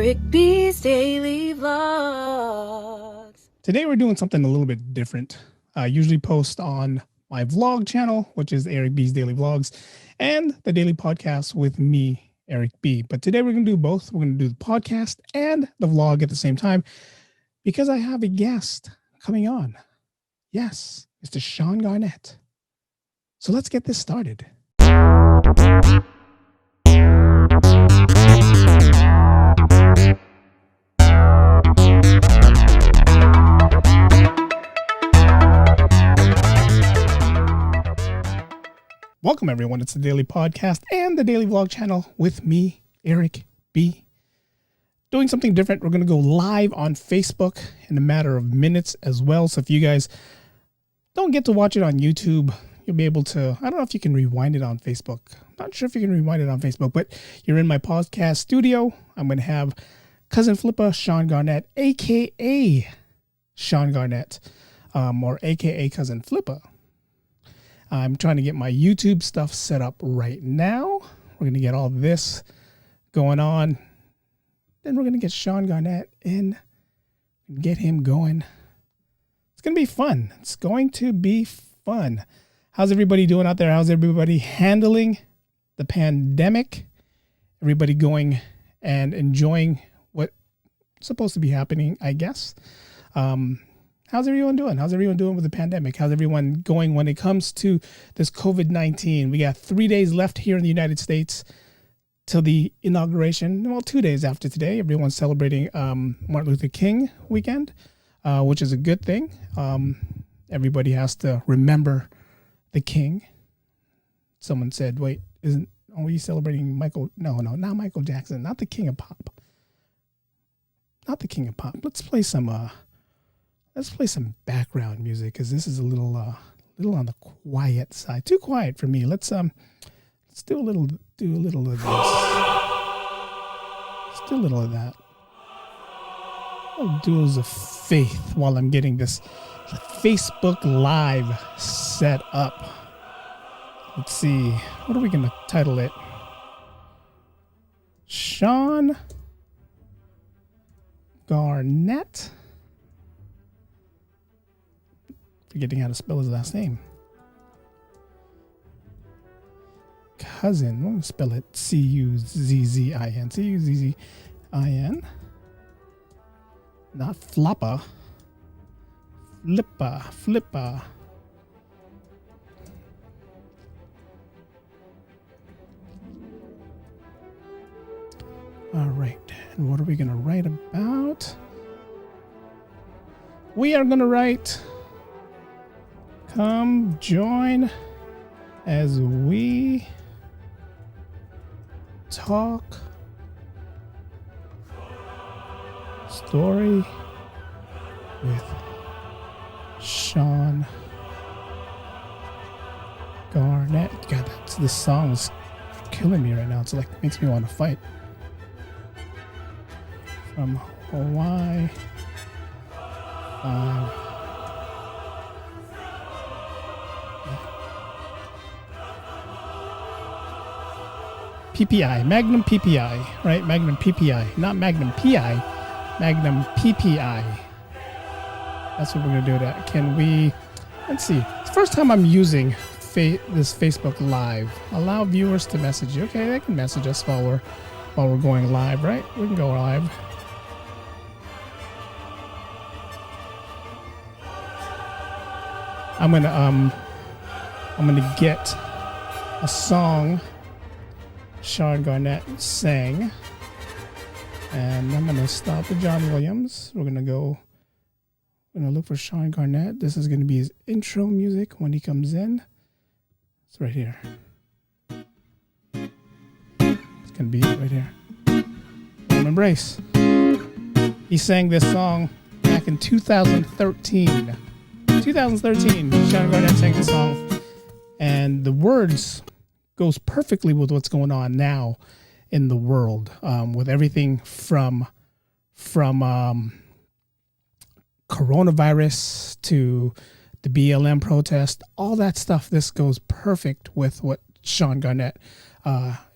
Eric B's Daily Vlogs. Today we're doing something a little bit different. I usually post on my vlog channel, which is Eric B's Daily Vlogs, and the daily podcast with me, Eric B. But today we're going to do both. We're going to do the podcast and the vlog at the same time because I have a guest coming on. Yes, Mr. Shawn Garnett. So let's get this started. Welcome, everyone. It's the Daily Podcast and the Daily Vlog channel with me, Eric B. Doing something different. We're going to go live on Facebook in a matter of minutes as well. So if you guys don't get to watch it on YouTube, you'll be able to, I don't know if you can rewind it on Facebook. I'm not sure if you can rewind it on Facebook, but you're in my podcast studio. I'm going to have Cuzzin Flippa, Shawn Garnett, a.k.a. Shawn Garnett, or a.k.a. Cuzzin Flippa. I'm trying to get my YouTube stuff set up right now. We're going to get all this going on. Then we're going to get Shawn Garnett in and get him going. It's going to be fun. It's going to be fun. How's everybody doing out there? How's everybody handling the pandemic? Everybody going and enjoying what's supposed to be happening, I guess. How's everyone doing? How's everyone doing with the pandemic? How's everyone going when it comes to this COVID-19? We got 3 days left here in the United States till the inauguration. Well, 2 days after today. Everyone's celebrating Martin Luther King weekend, which is a good thing. Everybody has to remember the King. Someone said, wait, are we celebrating Michael? No, not Michael Jackson. Not the King of Pop. Not the King of Pop. Let's play some background music because this is a little on the quiet side. Too quiet for me. Let's do a little of this. Let's do a little of that. Little duels of faith while I'm getting this Facebook Live set up. Let's see. What are we going to title it? Shawn Garnett. Forgetting how to spell his last name. Cuzzin. I'm going to spell it Cuzzin. Cuzzin. Not Floppa. Flippa. All right. And what are we going to write about? We are going to write... Come join as we talk story with Shawn Garnett. God, this song is killing me right now. It's like makes me want to fight. From Hawaii. PPI, Magnum PPI, right? Magnum PPI, not Magnum PI, Magnum PPI. That's what we're going to do that. Can we, let's see. It's the first time I'm using this Facebook Live. Allow viewers to message you. Okay, they can message us while we're going live, right? We can go live. I'm gonna get a song Shawn Garnett sang, and I'm gonna stop the John Williams. We're gonna look for Shawn Garnett. This is gonna be his intro music when he comes in. It's right here. It's gonna be it right here. Warm Embrace. He sang this song back in 2013. 2013, Shawn Garnett sang this song, and the words goes perfectly with what's going on now in the world, with everything from coronavirus to the BLM protest, all that stuff. This goes perfect with what Shawn Garnett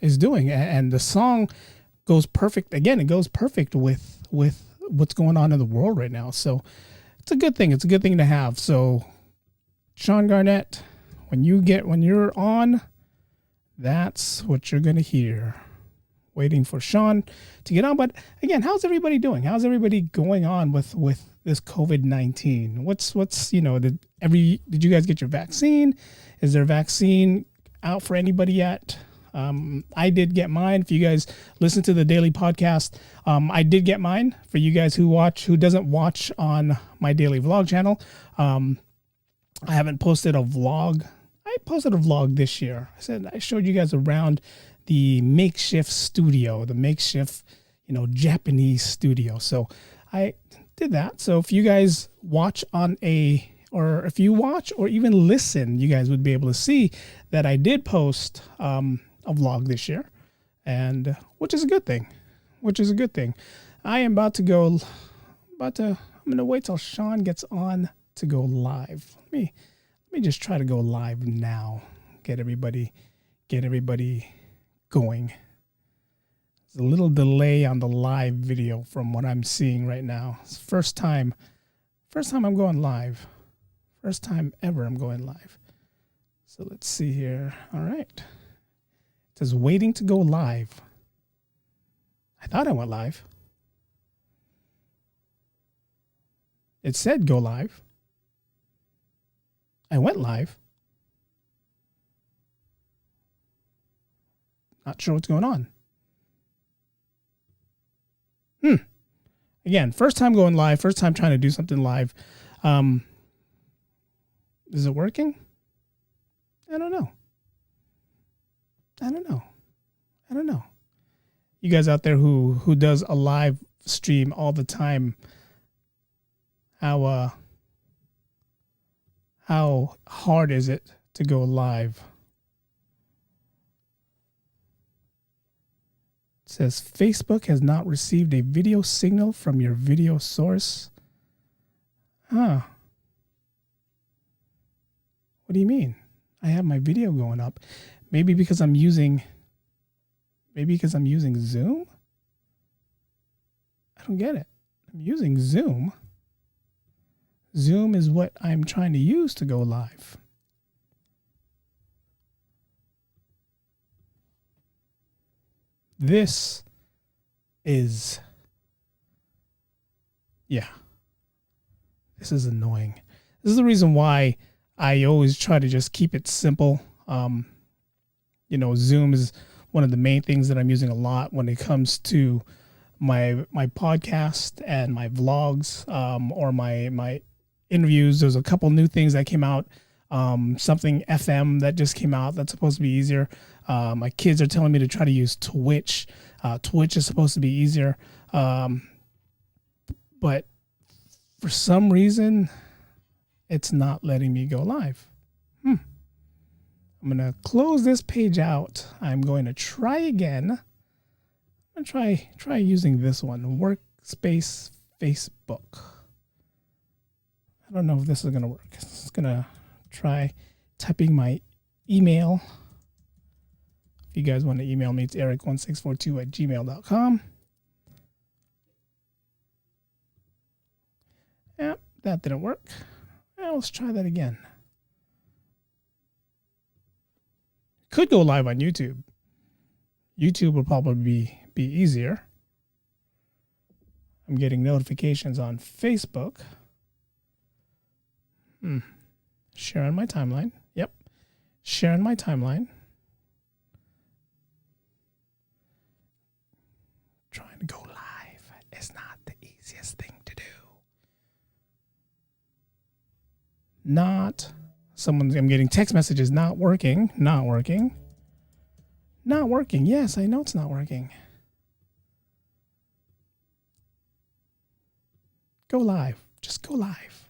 is doing, and the song goes perfect. Again, it goes perfect with what's going on in the world right now. So it's a good thing. It's a good thing to have. So Shawn Garnett, when you're on, that's what you're gonna hear. Waiting for Shawn to get on. But again, how's everybody doing? How's everybody going on with this COVID-19? What's did you guys get your vaccine? Is there a vaccine out for anybody yet? I did get mine. If you guys listen to the daily podcast, I did get mine. For you guys who doesn't watch on my daily vlog channel, I haven't posted a vlog. I posted a vlog this year. I showed you guys around the makeshift studio, the makeshift, Japanese studio. So I did that. So if you guys watch or if you watch or even listen, you guys would be able to see that I did post a vlog this year, and which is a good thing. I am I'm going to wait till Shawn gets on to go live. Let me just try to go live now. Get everybody going. There's a little delay on the live video from what I'm seeing right now. It's first time I'm going live. First time ever I'm going live. So let's see here. All right. It says waiting to go live. I thought I went live. It said go live. I went live. Not sure what's going on. Again, first time going live, first time trying to do something live. Is it working? I don't know. You guys out there who does a live stream all the time, how hard is it to go live? It says Facebook has not received a video signal from your video source. Huh. What do you mean? I have my video going up. Maybe because I'm using Zoom? I don't get it. I'm using Zoom. Zoom is what I'm trying to use to go live. This is annoying. This is the reason why I always try to just keep it simple. Zoom is one of the main things that I'm using a lot when it comes to my podcast and my vlogs, or my interviews. There's a couple new things that came out. Something FM that just came out that's supposed to be easier. My kids are telling me to try to use Twitch. Twitch is supposed to be easier. But for some reason, it's not letting me go live. I'm going to close this page out. I'm going to try again. I'm going to try using this one, Workspace Facebook. I don't know if this is going to work. It's going to try typing my email. If you guys want to email me, it's eric1642@gmail.com. Yep, that didn't work. Well, let's try that again. Could go live on YouTube. YouTube will probably be easier. I'm getting notifications on Facebook. Sharing my timeline. Yep. Sharing my timeline. Trying to go live is not the easiest thing to do. I'm getting text messages, not working. Yes, I know it's not working. Go live. Just go live.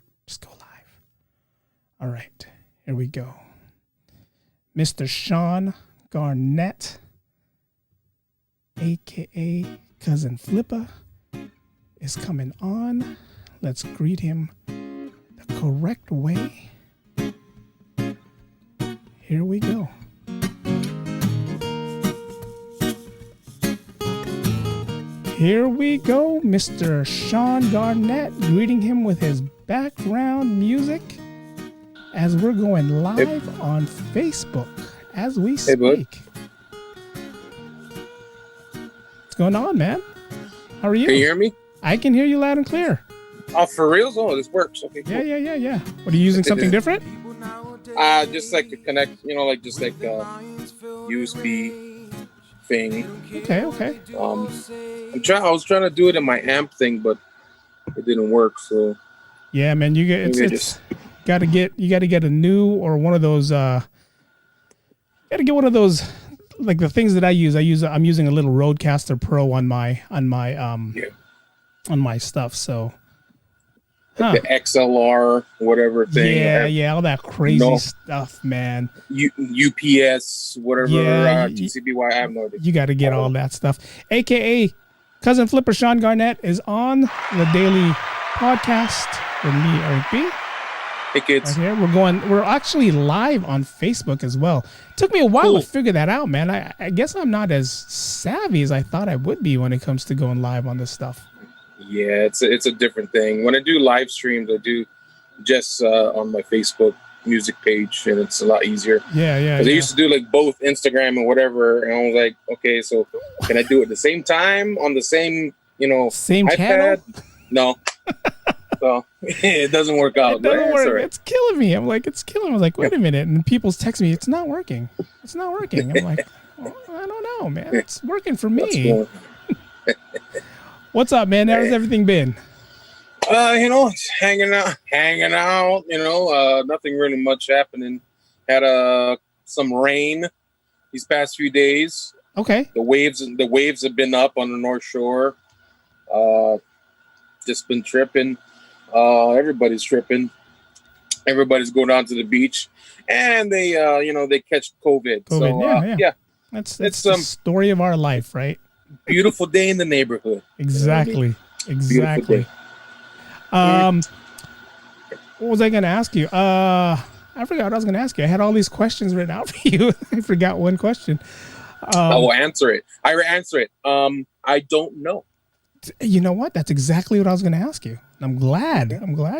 All right, here we go. Mr. Shawn Garnett, a.k.a. Cuzzin Flippa, is coming on. Let's greet him the correct way. Here we go. Here we go, Mr. Shawn Garnett, greeting him with his background music as we're going live on Facebook as we speak. What's going on, man? How are you? Can you hear me? I can hear you loud and clear. Oh, for real? Oh, this works. Okay, cool. Yeah. What are you using? Something different? Just like to connect, like just like USB thing. Okay. I was trying to do it in my amp thing, but it didn't work. So yeah, man, you got to get a new or one of those. Got to get one of those, like the things that I use. I'm using a little Rodecaster Pro on my stuff. So. Huh. The XLR, whatever thing. Yeah, all that crazy stuff, man. UPS, whatever, TCBY, I have no idea. You got to get all that stuff. a.k.a. Cuzzin Flippa, Shawn Garnett is on the Daily Podcast with me, Eric B. Hey, kids. Right here. We're actually live on Facebook as well. It took me a while to figure that out, man. I guess I'm not as savvy as I thought I would be when it comes to going live on this stuff. Yeah, it's a different thing. When I do live streams, I do just on my Facebook music page, and it's a lot easier. Yeah. Because I used to do like both Instagram and whatever, and I was like, okay, so can I do it at the same time on the same, same iPad? Channel? No. So it doesn't work out. It doesn't work. Right. It's killing me. I'm like, it's killing me. I was like, wait a minute. And people's texting me, it's not working. I'm like, I don't know, man. It's working for me. What's up, man? How's everything been? It's hanging out, nothing really much happening. Had some rain these past few days. Okay. The waves have been up on the North Shore. Just been tripping. Everybody's tripping. Everybody's going down to the beach, and they catch COVID. So yeah. That's the story of our life, right? Beautiful day in the neighborhood. Exactly. What was I going to ask you? I forgot what I was going to ask you. I had all these questions written out for you. I forgot one question. I will answer it. I don't know. You know what? That's exactly what I was going to ask you. I'm glad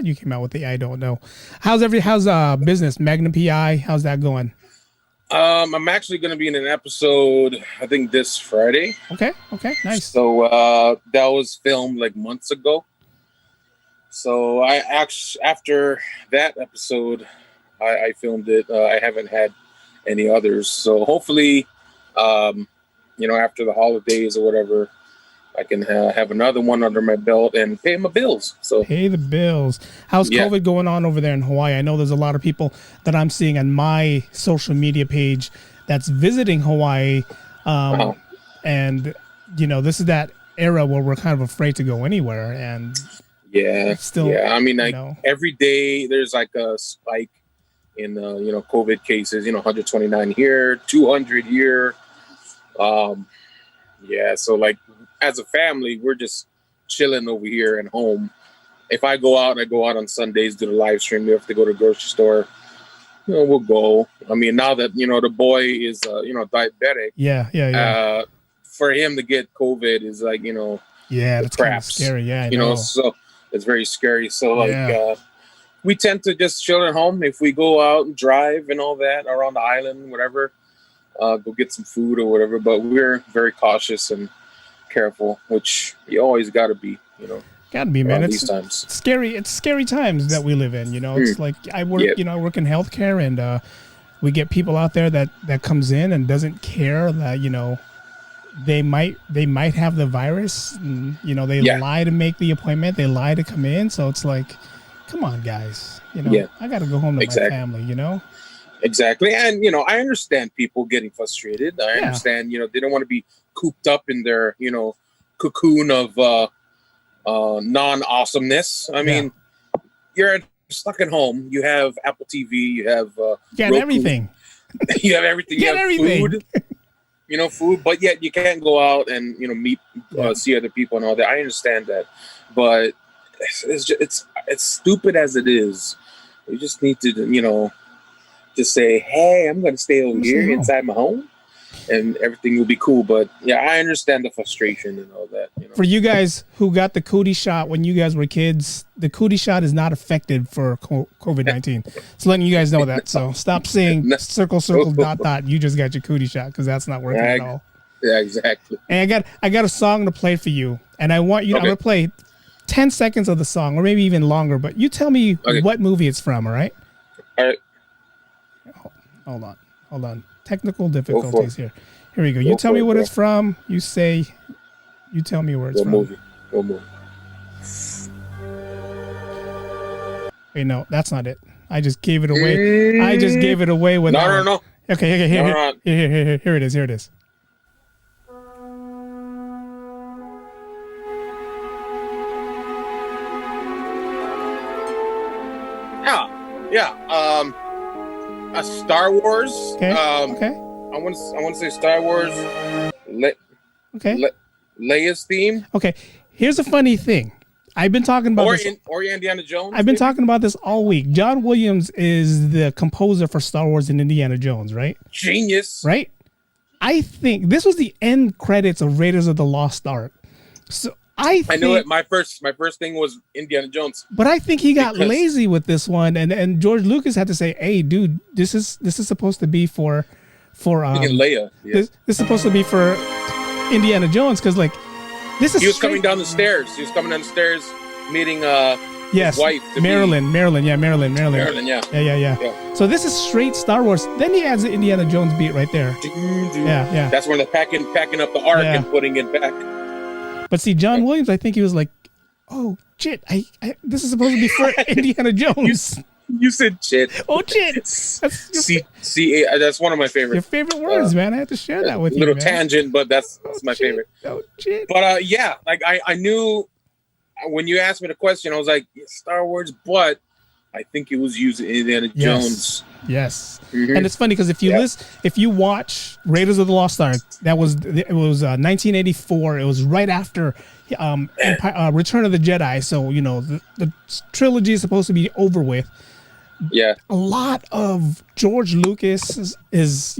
you came out with the I don't know. How's business? Magnum PI? How's that going? I'm actually going to be in an episode, I think this Friday. Okay, nice. So that was filmed like months ago. So after that episode, I filmed it. I haven't had any others. So hopefully, after the holidays or whatever, I can have another one under my belt and pay my bills. So pay the bills. How's COVID going on over there in Hawaii? I know there's a lot of people that I'm seeing on my social media page that's visiting Hawaii. And, this is that era where we're kind of afraid to go anywhere. And I mean, every day there's like a spike in, COVID cases, 129 here, 200 here. So like, as a family, we're just chilling over here at home. If I go out on Sundays, do the live stream. We have to go to the grocery store. We'll go. I mean, now that, the boy is, diabetic. Yeah. For him to get COVID is like, that's kind of scary. Yeah, I know. So it's very scary. So we tend to just chill at home. If we go out and drive and all that around the island, whatever, go get some food or whatever. But we're very cautious and careful, which you always got to be, Gotta be, man. These times. Scary. It's scary times that we live in. It's like I work. I work in healthcare, and we get people out there that comes in and doesn't care that they might have the virus. And, they lie to make the appointment. They lie to come in. So it's like, come on, guys. I got to go home to my family. Exactly, and I understand people getting frustrated. I understand. They don't want to be cooped up in their cocoon of non-awesomeness. I mean, you're stuck at home. You have Apple TV. You have everything. You have everything. You have everything. Food. Food, but yet you can't go out and meet, see other people and all that. I understand that, but it's stupid as it is. You just need to just say, hey, I'm going to stay over here inside my home. and everything will be cool. But yeah, I understand the frustration and all that. For you guys who got the cootie shot when you guys were kids, the cootie shot is not effective for COVID-19. It's letting you guys know that. So stop saying circle, dot. You just got your cootie shot because that's not working at all. Yeah, exactly. And I got a song to play for you, and I want you. I'm gonna play 10 seconds of the song, or maybe even longer. But you tell me what movie it's from. All right. All right. Hold on. Technical difficulties here. Here we go. You tell me what it's from. You tell me where it's from. What movie? Wait, no, that's not it. I just gave it away. I just gave it away with No. Okay, here it is. Here it is. Yeah. A Star Wars. Okay. Okay. I want to say Star Wars. Leia's theme. Okay. Here's a funny thing. I've been talking about or Indiana Jones. I've been talking about this all week. John Williams is the composer for Star Wars and Indiana Jones, right? Genius. Right? I think this was the end credits of Raiders of the Lost Ark. So I knew it. My first thing was Indiana Jones. But I think he got lazy with this one, and George Lucas had to say, "Hey, dude, this is supposed to be for Leia. Yeah. This is supposed to be for Indiana Jones because like this is." He was coming down the stairs. Meeting his wife. Marilyn. Marilyn, yeah. Yeah. So this is straight Star Wars. Then he adds the Indiana Jones beat right there. Yeah. That's when they're packing up the ark and putting it back. But see, John Williams, I think he was like, "Oh shit! I this is supposed to be for Indiana Jones." You said shit. Oh shit! That's one of my favorites. Your favorite words, man. I have to share that with you. Little tangent, but that's my favorite. Oh shit! But yeah, like I knew when you asked me the question, I was like Star Wars, but I think it was using Indiana Jones. Yes. Mm-hmm. And it's funny because if you watch Raiders of the Lost Ark, it was 1984. It was right after Return of the Jedi. So the trilogy is supposed to be over with. Yeah. A lot of George Lucas is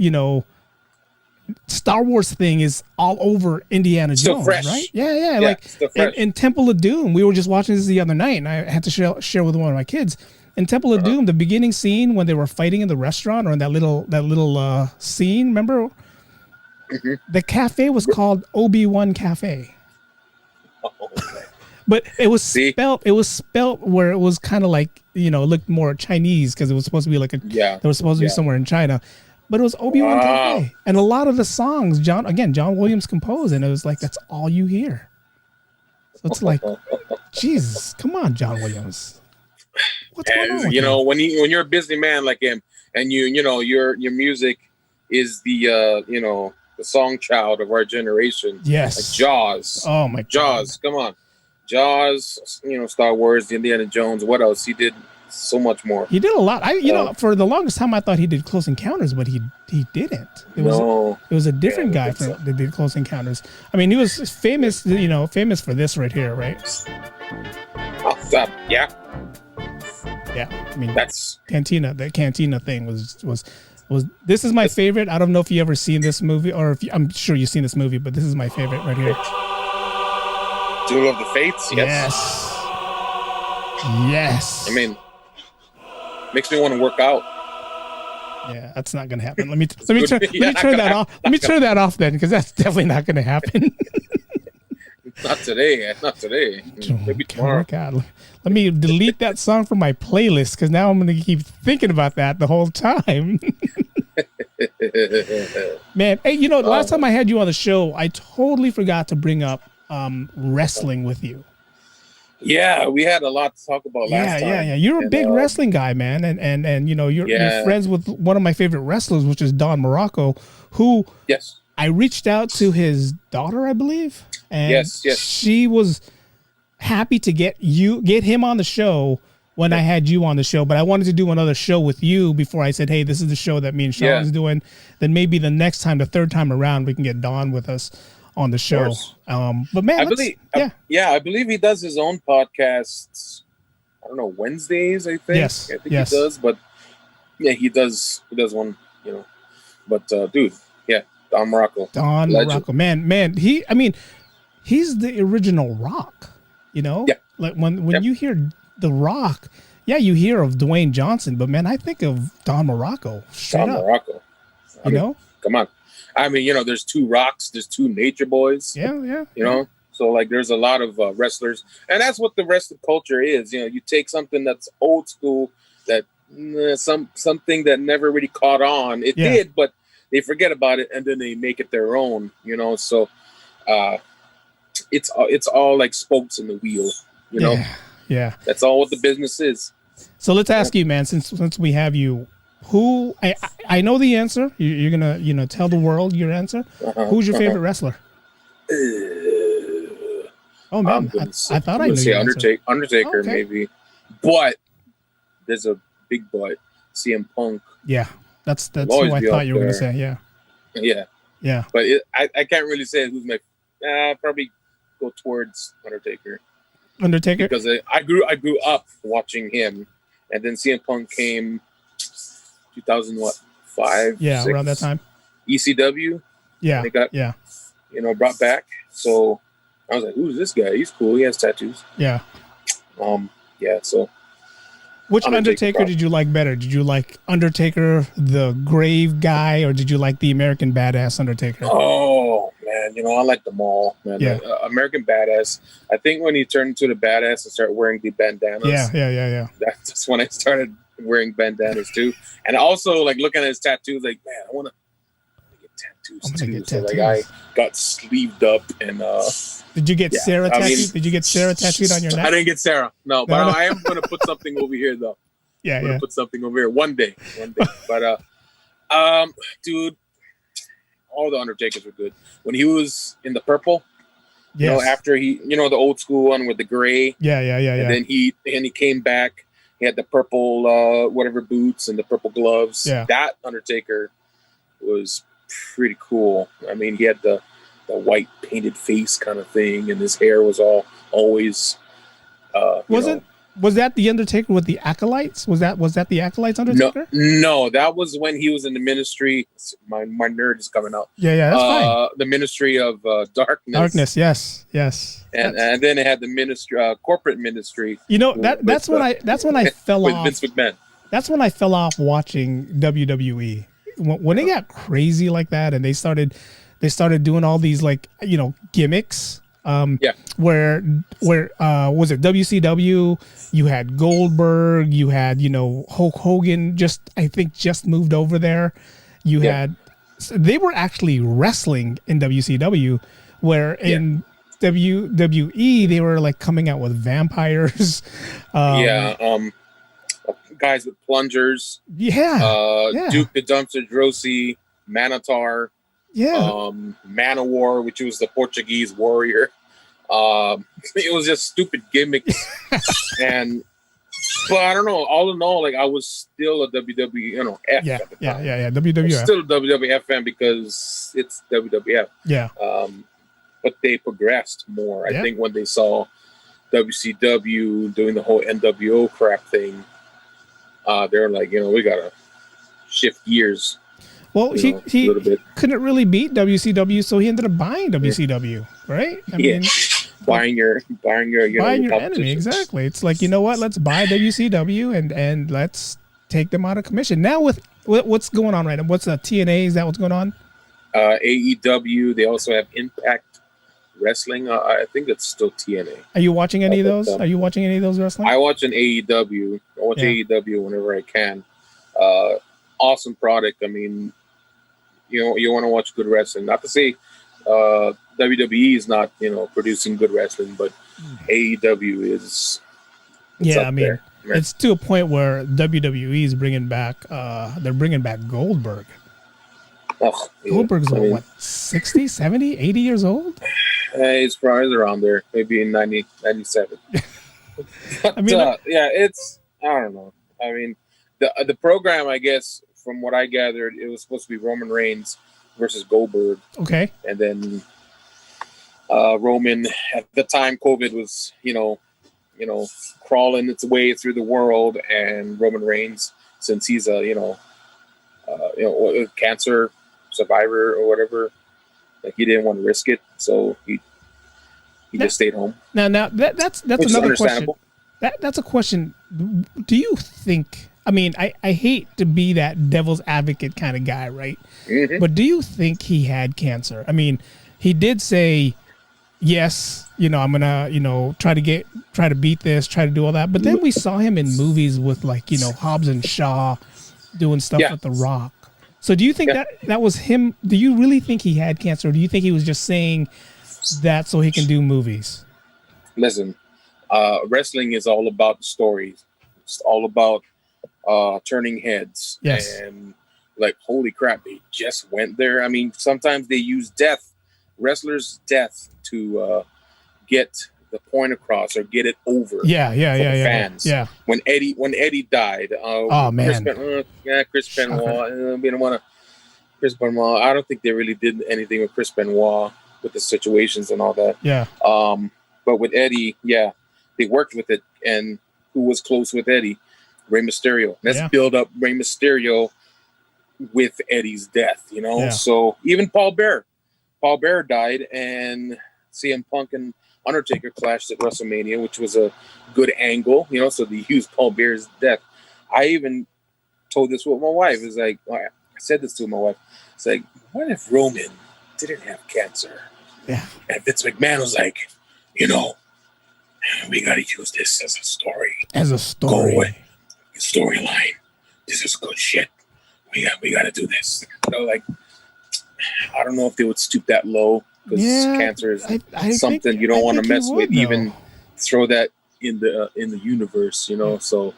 Star Wars thing is all over Indiana Jones, fresh. Right? Yeah. Like in Temple of Doom, we were just watching this the other night, and I had to share with one of my kids. In Temple of Doom, the beginning scene when they were fighting in the restaurant, or in that little scene, remember? Mm-hmm. The cafe was called Obi-Wan Cafe. But it was spelt where it was kind of like, it looked more Chinese because it was supposed to be like they were supposed to be somewhere in China. But it was Obi-Wan Cafe. And a lot of the songs, John Williams composed, and it was like, that's all you hear. So it's like, Jesus, come on, John Williams. What's going on with you? When you're a busy man like him, and your music is the song child of our generation. Yes. Like Jaws. Oh my God. Jaws, come on. Jaws, Star Wars, Indiana Jones, what else? He did so much more. He did a lot. For the longest time I thought he did Close Encounters, but he didn't. It was a different guy that did Close Encounters. I mean, he was famous, famous for this right here, right? Yeah, I mean that's Cantina. The Cantina thing was. This is my favorite. I don't know if you ever seen this movie, or I'm sure you've seen this movie, but this is my favorite right here. Duel of the Fates. Yes. I mean, makes me want to work out. Yeah, that's not gonna happen. Let me turn that off. Let me turn that off then, because that's definitely not gonna happen. Not today. Maybe tomorrow. God. Let me delete that song from my playlist, because now I'm going to keep thinking about that the whole time. Man, hey, last time I had you on the show, I totally forgot to bring up wrestling with you. Yeah, we had a lot to talk about last time. Yeah. You're a big wrestling guy, man, and you're friends with one of my favorite wrestlers, which is Don Morocco, who I reached out to his daughter, I believe. And she was happy to get him on the show when I had you on the show, but I wanted to do another show with you before I said, hey, this is the show that me and Shawn's doing. Then maybe the third time around, we can get Don with us on the show. But man, I believe he does his own podcasts. I don't know, Wednesdays, I think. Yes. I think he does, but yeah, he does one, But dude, Don Morocco. Don Legend. Morocco. Man, he's the original Rock, you know? Yeah. Like when you hear The Rock, yeah, you hear of Dwayne Johnson, but man, I think of Don Morocco. Straight Don up. Morocco. You know? Come on. I mean, there's two Rocks, there's two Nature Boys. Yeah. You know? So, like, there's a lot of wrestlers. And that's what the wrestling culture is. You take something that's old school, that something that never really caught on. It did, but they forget about it, and then they make it their own, So, it's all like spokes in the wheel, Yeah. That's all what the business is. So let's ask you, man, since we have you, who I know the answer. You're gonna tell the world your answer. Who's your favorite wrestler? Oh man, I thought I knew your answer. Undertaker, okay. maybe, but there's a big but. CM Punk. Yeah, that's who I thought you were gonna say. Yeah. But I can't really say who's my. Probably go towards Undertaker. Because I grew up watching him, and then CM Punk came 2005. Yeah, 6, around that time. ECW. Yeah. They got brought back. So I was like, who's this guy? He's cool. He has tattoos. Yeah. So. Which Undertaker did you like better? Did you like Undertaker, the grave guy, or did you like the American Badass Undertaker? Oh man, I like them all, man. Yeah. American Badass. I think when he turned into the badass and started wearing the bandanas. Yeah. That's when I started wearing bandanas too, and also like looking at his tattoos. Like, man, I want to get tattoos too. So like, I got sleeved up and. Did you get Sarah tattooed? Did you get Sarah tattooed on your neck? I didn't get Sarah. No, but I am going to put something over here, though. I'm going to put something over here one day. But, dude, all the Undertakers were good. When he was in the purple, after he, the old school one with the gray. Yeah. And then he came back. He had the purple, whatever boots and the purple gloves. Yeah. That Undertaker was pretty cool. I mean, he had the white painted face kind of thing, and his hair was always was that the Undertaker with the acolytes? Was that the acolytes Undertaker? No, that was when he was in the ministry. My nerd is coming out. Yeah, that's fine. The ministry of darkness. Yes. And then it had the ministry, corporate ministry. That's when I fell off. With Vince McMahon. That's when I fell off watching WWE. When they got crazy like that, and they started doing all these gimmicks. Where was it WCW? You had Goldberg. You had Hulk Hogan. I think just moved over there. You had they were actually wrestling in WCW, where in WWE they were like coming out with vampires. Guys with plungers. Duke the Dumpster Droese, Manatar. Man of War, which was the Portuguese warrior. It was just stupid gimmicks. But I don't know. All in all, like, I was still a WWE, F at the time. WWF. Still a WWF fan because it's WWF. Yeah. But they progressed more. I think when they saw WCW doing the whole NWO crap thing, they're like, we gotta shift gears. Well, he couldn't really beat WCW, so he ended up buying WCW, right? I mean, buying your enemy, exactly. It's like, you know what? Let's buy WCW and let's take them out of commission. Now with what's going on right now? What's the TNA? Is that what's going on? AEW. They also have Impact Wrestling. I think it's still TNA. Are you watching any of those? Are you watching any of those wrestling? I watch an AEW. I watch AEW whenever I can. Awesome product. I mean, you want to watch good wrestling. Not to say WWE is not, producing good wrestling, but AEW is. Yeah, I mean, it's to a point where WWE is bringing back. They're bringing back Goldberg. Oh, yeah. Goldberg's what, 60, 70, 80 years old? He's probably around there, maybe in 90, 97. But, I mean, it's, I don't know. I mean, the program, I guess, from what I gathered, it was supposed to be Roman Reigns versus Goldberg. Okay. And then Roman, at the time, COVID was, crawling its way through the world, and Roman Reigns, since he's a, cancer Survivor or whatever. Like he didn't want to risk it, so he just stayed home. Now that's Which is another question. understandable. That's a question. Do you think? I mean, I hate to be that devil's advocate kind of guy, right? Mm-hmm. But do you think he had cancer? I mean, he did say, yes, I'm gonna, try to beat this, try to do all that. But then we saw him in movies with like, Hobbs and Shaw doing stuff with The Rock. So do you think that was him? Do you really think he had cancer? Or do you think he was just saying that so he can do movies? Listen, wrestling is all about the stories. It's all about turning heads. Yes. And like, holy crap, they just went there. I mean, sometimes they use wrestlers' death to get the point across or get it over. Fans. Yeah. When Eddie died, oh man, Chris Benoit. We don't want to. Chris Benoit. I don't think they really did anything with Chris Benoit with the situations and all that. Yeah. But with Eddie, they worked with it. And who was close with Eddie? Rey Mysterio. Let's build up Rey Mysterio with Eddie's death. Yeah. So even Paul Bear died, and CM Punk and Undertaker clashed at WrestleMania, which was a good angle, so they used Paul Bear's death. I even told this with my wife. It's like, I said this to my wife. It's like, what if Roman didn't have cancer? Yeah. And Vince McMahon was like, we got to use this as a story. Go away. Storyline. This is good shit. We got to do this. Like, I don't know if they would stoop that low, because cancer is something you don't want to mess with. Even throw that in the universe, So,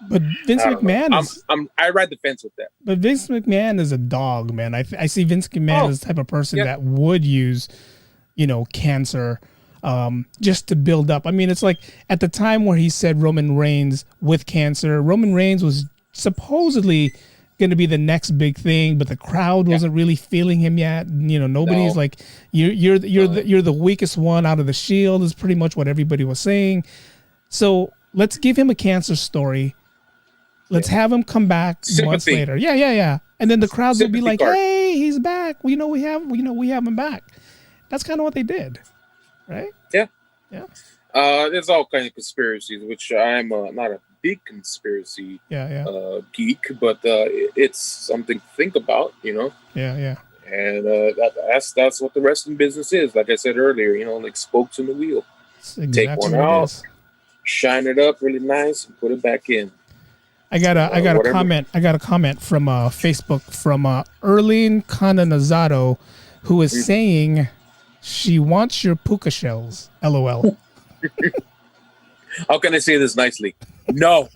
but Vince McMahon I ride the fence with that. But Vince McMahon is a dog, man. I see Vince McMahon as the type of person that would use, cancer, just to build up. I mean, it's like at the time where he said Roman Reigns with cancer, Roman Reigns was supposedly going to be the next big thing, but the crowd wasn't really feeling him yet. Nobody's like, you're the weakest one out of the Shield is pretty much what everybody was saying. So let's give him a cancer story. Let's have him come back months later. Yeah. And then the crowds will be like, hey, he's back. We have him back. That's kind of what they did. Right? Yeah. Yeah. There's all kinds of conspiracies, which I'm not a big conspiracy geek, but it's something to think about, Yeah. And that's what the wrestling business is. Like I said earlier, like spokes in the wheel. Exactly. Take one out, shine it up really nice, and put it back in. I got a comment. I got a comment from Facebook from Erlene Canonizato, who is saying she wants your puka shells. LOL. How can I say this nicely? No.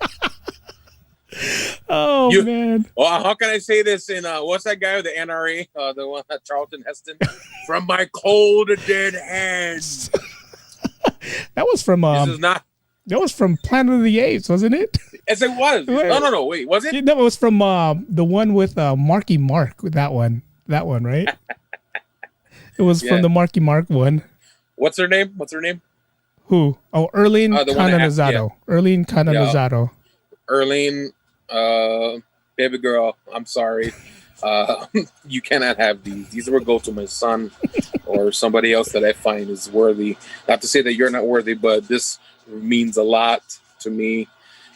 Man. Well, how can I say this in what's that guy with the NRA? The one that Charlton Heston. From my cold dead hands. That was from this is not. That was from Planet of the Apes, wasn't it? Yes, it was. No. Wait, was it? No, it was from the one with Marky Mark. That one, right? It was from the Marky Mark one. What's her name? Who? Oh, Erlene Canonizato. Erlene Canonizato. Erlene, baby girl, I'm sorry. You cannot have these. These will go to my son or somebody else that I find is worthy. Not to say that you're not worthy, but this means a lot to me.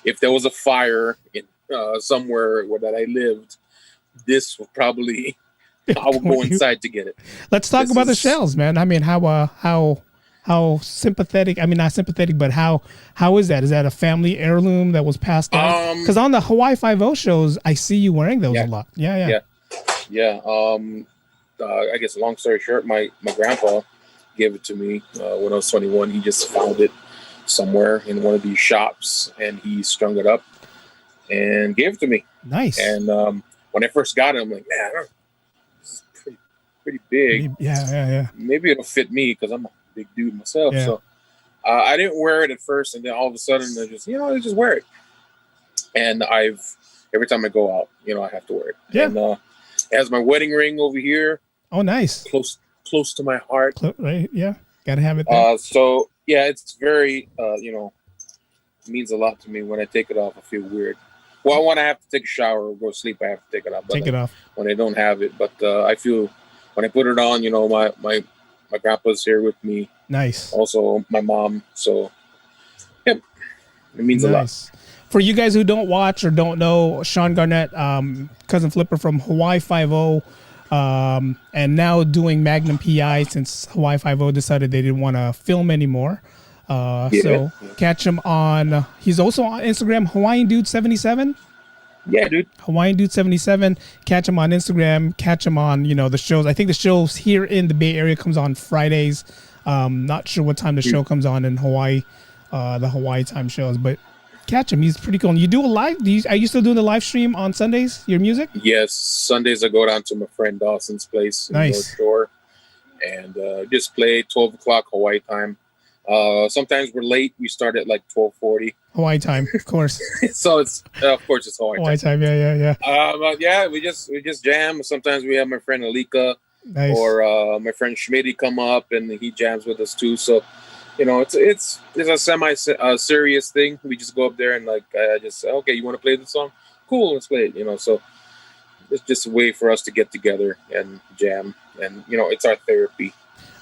If there was a fire in somewhere where that I lived, this would probably I would go inside to get it. Let's talk about the shells, man. I mean, how sympathetic? I mean, not sympathetic, but how is that? Is that a family heirloom that was passed down? Because on the Hawaii Five-0 shows, I see you wearing those a lot. Yeah. I guess long story short, my grandpa gave it to me when I was 21. He just found it somewhere in one of these shops, and he strung it up and gave it to me. Nice. And when I first got it, I'm like, man, this is pretty big. Yeah. Maybe it'll fit me because I'm a big dude myself. Yeah. So I didn't wear it at first, and then all of a sudden I just wear it. And every time I go out, I have to wear it. Yeah. And it has my wedding ring over here. Oh, nice. Close to my heart. Right. Yeah. Gotta have it there. So yeah, it's very, it means a lot to me. When I take it off, I feel weird. Well, when I have to take a shower or go to sleep, I have to take it off. But Take it off. when I don't have it. But I feel when I put it on, my grandpa's here with me. Nice. Also, my mom. So, yep, it means a lot. For you guys who don't watch or don't know, Shawn Garnett, Cuzzin Flippa from Hawaii 5-0, and now doing Magnum PI since Hawaii 5-0 decided they didn't want to film anymore. So catch him on. He's also on Instagram, Hawaiian Dude 77. Yeah, dude. Hawaiian Dude 77. Catch him on Instagram. Catch him on the shows. I think the shows here in the Bay Area comes on Fridays. Not sure what time the show comes on in Hawaii, the Hawaii time shows, but catch him. He's pretty cool. And you do a live. Are you still doing the live stream on Sundays? Your music? Yes, Sundays I go down to my friend Dawson's place in North Shore and just play 12 o'clock Hawaii time. Sometimes we're late. We start at like 12:40 Hawaii time, of course. So it's of course it's Hawaii time. Yeah. But yeah, we just jam. Sometimes we have my friend Alika or my friend Schmitty come up and he jams with us too. So it's a semi serious thing. We just go up there and just say, okay, you want to play the song? Cool, let's play it. So it's just a way for us to get together and jam, and it's our therapy.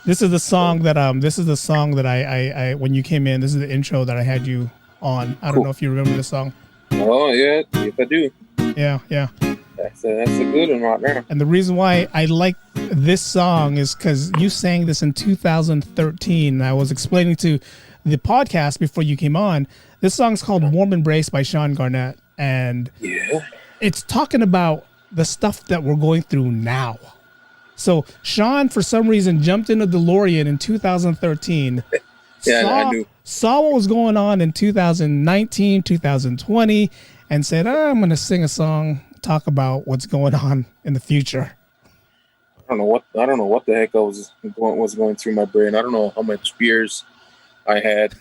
This is the song that I when you came in, this is the intro that I had you on. I don't know if you remember the song. Oh yeah, if I do. Yeah. That's a good one right there. And the reason why I like this song is because you sang this in 2013. I was explaining to the podcast before you came on. This song's called "Warm Embrace" by Shawn Garnett, and it's talking about the stuff that we're going through now. So Shawn, for some reason, jumped into DeLorean in 2013. I knew. Saw what was going on in 2019, 2020, and said, I'm going to sing a song, talk about what's going on in the future. I don't know what the heck was going through my brain. I don't know how much beers I had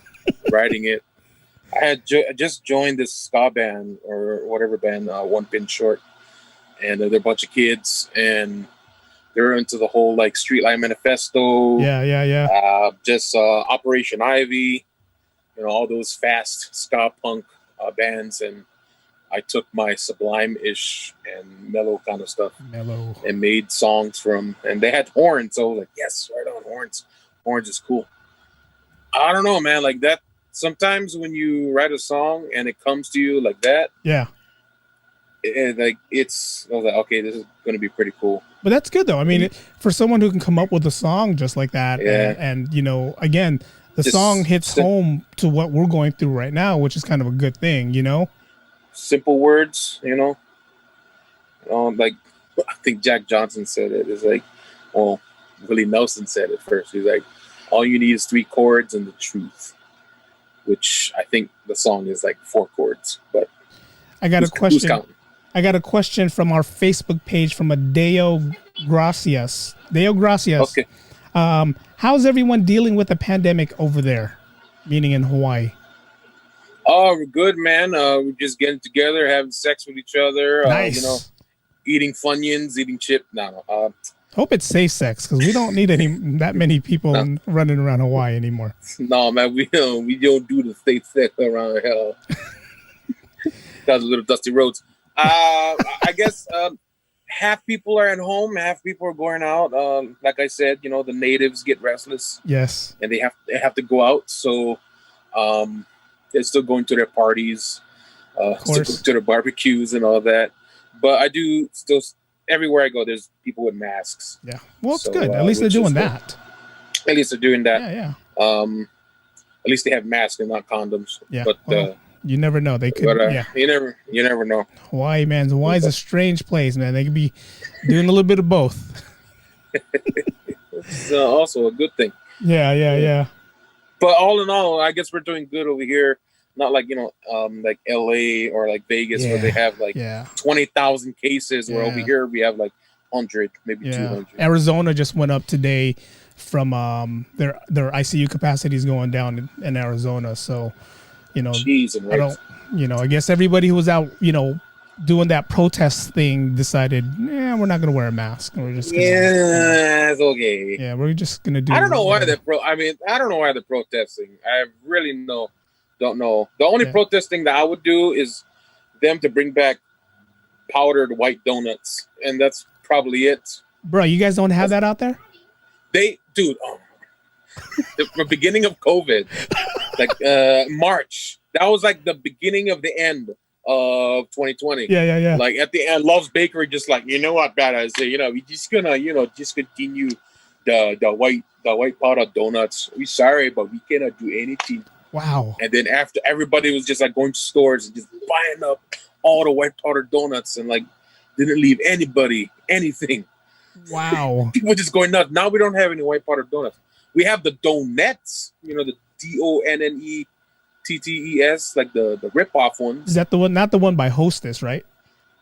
writing it. I had just joined this ska band or whatever band, One Pin Short, and they're a bunch of kids, and they're into the whole Streetlight Manifesto. Yeah. Just Operation Ivy, all those fast ska punk bands, and I took my sublime-ish and mellow kind of stuff and made songs from, and they had horns, so I was like, yes, right on, horns. Horns is cool. I don't know, man, like that. Sometimes when you write a song and it comes to you like that, I was like, okay, this is going to be pretty cool. But that's good though. I mean, for someone who can come up with a song just like that, and again, the song hits home to what we're going through right now, which is kind of a good thing, Simple words, I think Jack Johnson said it. It's Willie Nelson said it first. He's like, all you need is 3 chords and the truth, which I think the song is 4 chords. But I got a question. I got a question from our Facebook page from a Deo Gracias. Okay. How's everyone dealing with the pandemic over there, meaning in Hawaii? Oh, we're good, man. We're just getting together, having sex with each other. Nice. Eating Funyuns, eating chip. No. Hope it's safe sex because we don't need that many people running around Hawaii anymore. No, man, we don't do the safe sex around hell. That's a little dusty roads. I guess half people are at home, half people are going out. Like I said, the natives get restless. Yes, and they have to go out. So they're still going to their parties, still going to their barbecues and all that. But I do still, everywhere I go, there's people with masks. Yeah, well, it's good. At least they're doing that. At least they're doing that. Yeah. At least they have masks and not condoms. Yeah, but. You never know. They could. You never know. Hawaii, man. Hawaii's a strange place, man. They could be doing a little bit of both. It's also a good thing. Yeah. But all in all, I guess we're doing good over here. Not like like LA or like Vegas where they have 20,000 cases. Where over here we have 100, maybe 200. Arizona just went up today from their ICU capacity is going down in Arizona. So. I guess everybody who was out, doing that protest thing decided, we're not going to wear a mask. We're just it's okay. Yeah, we're just going to do. I don't know why I don't know why they're protesting. I really don't know. The only protesting that I would do is them to bring back powdered white donuts, and that's probably it. Bro, you guys don't have that out there? Dude, the beginning of COVID, like March. That was like the beginning of the end of 2020. Yeah. Like at the end, Love's Bakery just like, you know what, bad I say, we just gonna, just continue the white powder donuts. We sorry, but we cannot do anything. Wow. And then after, everybody was just like going to stores and just buying up all the white powder donuts and like didn't leave anybody anything. Wow. People just going nuts. Now we don't have any white powder donuts. We have the donuts, the DONNETTES, like the rip-off ones. Is that the one? Not the one by Hostess, right?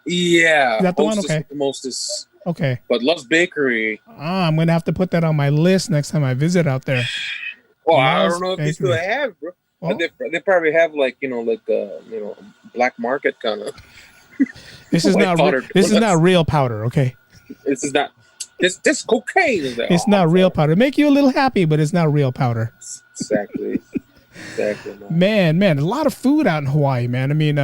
Yeah. Is that the one? Okay. Hostess. Okay. But Love's Bakery. I'm gonna have to put that on my list next time I visit out there. Well, I don't know if they still have, bro. Well, they probably have like black market kind of. This is not this is not real powder, okay? This is not. This cocaine is that. It's not real powder. Make you a little happy, but it's not real powder. Exactly. Man, a lot of food out in Hawaii, man. I mean,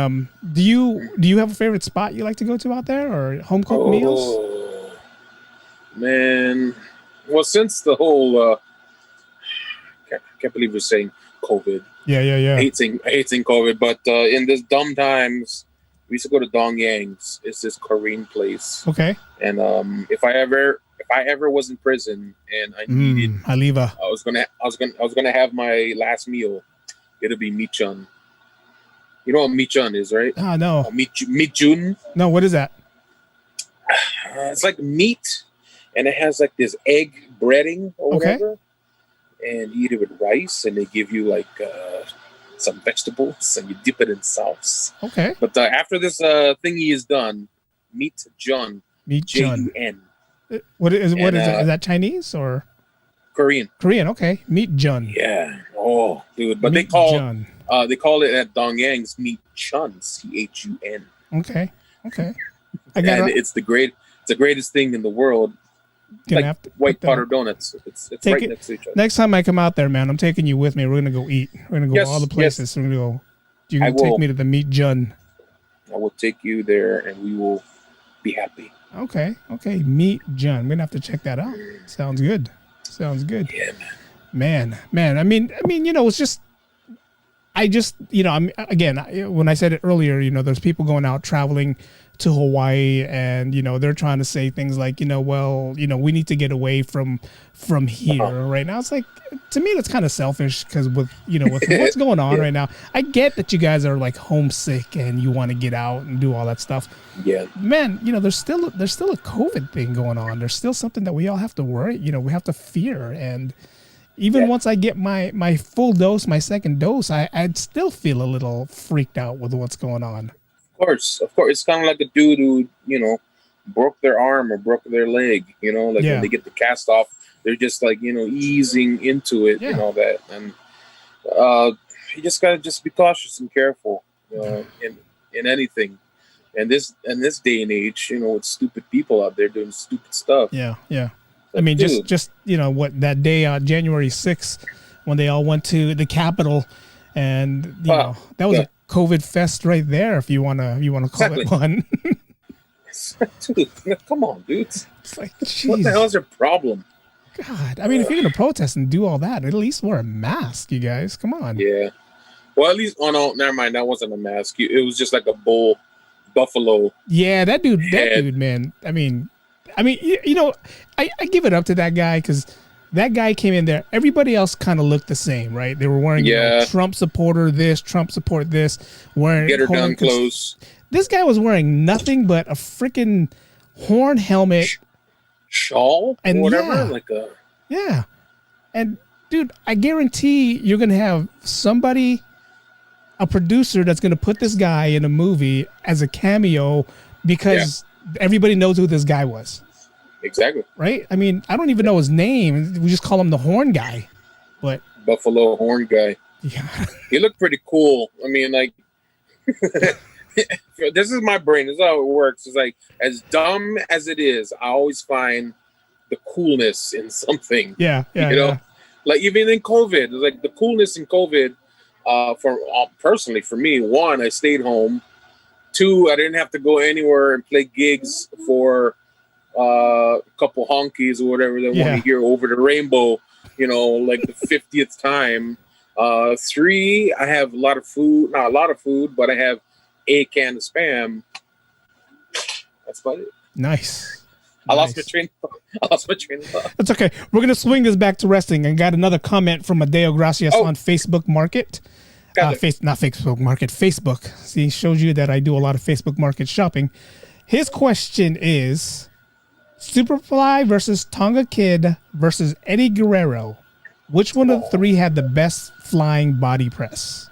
do you have a favorite spot you like to go to out there, or home cooked meals? Man, well, since the whole can't believe we're saying COVID. Yeah. I hate saying COVID, but in this dumb times, we used to go to Dong Yang's. It's this Korean place. Okay. And if I ever was in prison and I needed Haliva, I was gonna have my last meal. It'll be michun. You know what michun is, right? Ah, no. Michun. No, what is that? It's like meat, and it has like this egg breading or whatever. And you eat it with rice, and they give you like some vegetables, and you dip it in sauce. Okay. But after this thingy is done, meat jun. Jun. What is it? Is that Chinese or Korean? Korean. Okay. Meat jun. Yeah. Oh, dude. But they call it at Dong Yang's meat chun. CHUN. Okay. It's the greatest thing in the world. Like white powder donuts. It's right next to each other. Next time I come out there, man, I'm taking you with me. We're gonna go eat. We're gonna go all the places. Yes. We're gonna go. You can take me to the meat jun. I will take you there, and we will be happy. Okay. Meat jun. I'm gonna have to check that out. Sounds good. Yeah, man. I mean, it's just. When I said it earlier, there's people going out traveling to Hawaii, and they're trying to say things like, we need to get away from here right now. It's like, to me, that's kind of selfish, because with what's going on right now, I get that you guys are like homesick and you want to get out and do all that stuff. Yeah, man. There's still a COVID thing going on. There's still something that we all have to worry. We have to fear. And even once I get my full dose, my second dose, I'd still feel a little freaked out with what's going on. Of course. It's kind of like a dude who, broke their arm or broke their leg, when they get the cast off, they're just like, easing into it and all that. And you just got to just be cautious and careful in anything. And this day and age, with stupid people out there doing stupid stuff. Yeah. I mean, just that day on January 6th when they all went to the Capitol, and that was a COVID fest right there, if you wanna call it one. Dude, come on, dude. It's like, geez. What the hell is your problem? God, I mean, if you're gonna protest and do all that, at least wear a mask, you guys. Come on. Yeah. Well, at least, no, never mind. That wasn't a mask. It was just like a bull buffalo. Yeah, that dude, man. I mean, I give it up to that guy, because that guy came in there. Everybody else kind of looked the same, right? They were wearing Trump supporter this, Trump support this, wearing get her done close. This guy was wearing nothing but a freaking horn helmet, shawl, and whatever, And dude, I guarantee you're gonna have a producer that's gonna put this guy in a movie as a cameo, because everybody knows who this guy was. Exactly. Right? I mean, I don't even know his name. We just call him the horn guy. But Buffalo horn guy. Yeah. He looked pretty cool. I mean, like, this is my brain. This is how it works. It's like, as dumb as it is, I always find the coolness in something. Yeah. Like, even in COVID, like the coolness in COVID, personally for me, one, I stayed home. Two, I didn't have to go anywhere and play gigs for a couple honkies or whatever they want to hear over the rainbow, like the 50th time. Three, I have a lot of food, not a lot of food, but I have a can of Spam. That's about it. Nice. I lost my train of thought. That's okay. We're going to swing this back to wrestling. And got another comment from Adeo Gracias on Facebook Market. Not Facebook Market, Facebook. See, shows you that I do a lot of Facebook Market shopping. His question is, Superfly versus Tonga Kid versus Eddie Guerrero. Which one of the three had the best flying body press?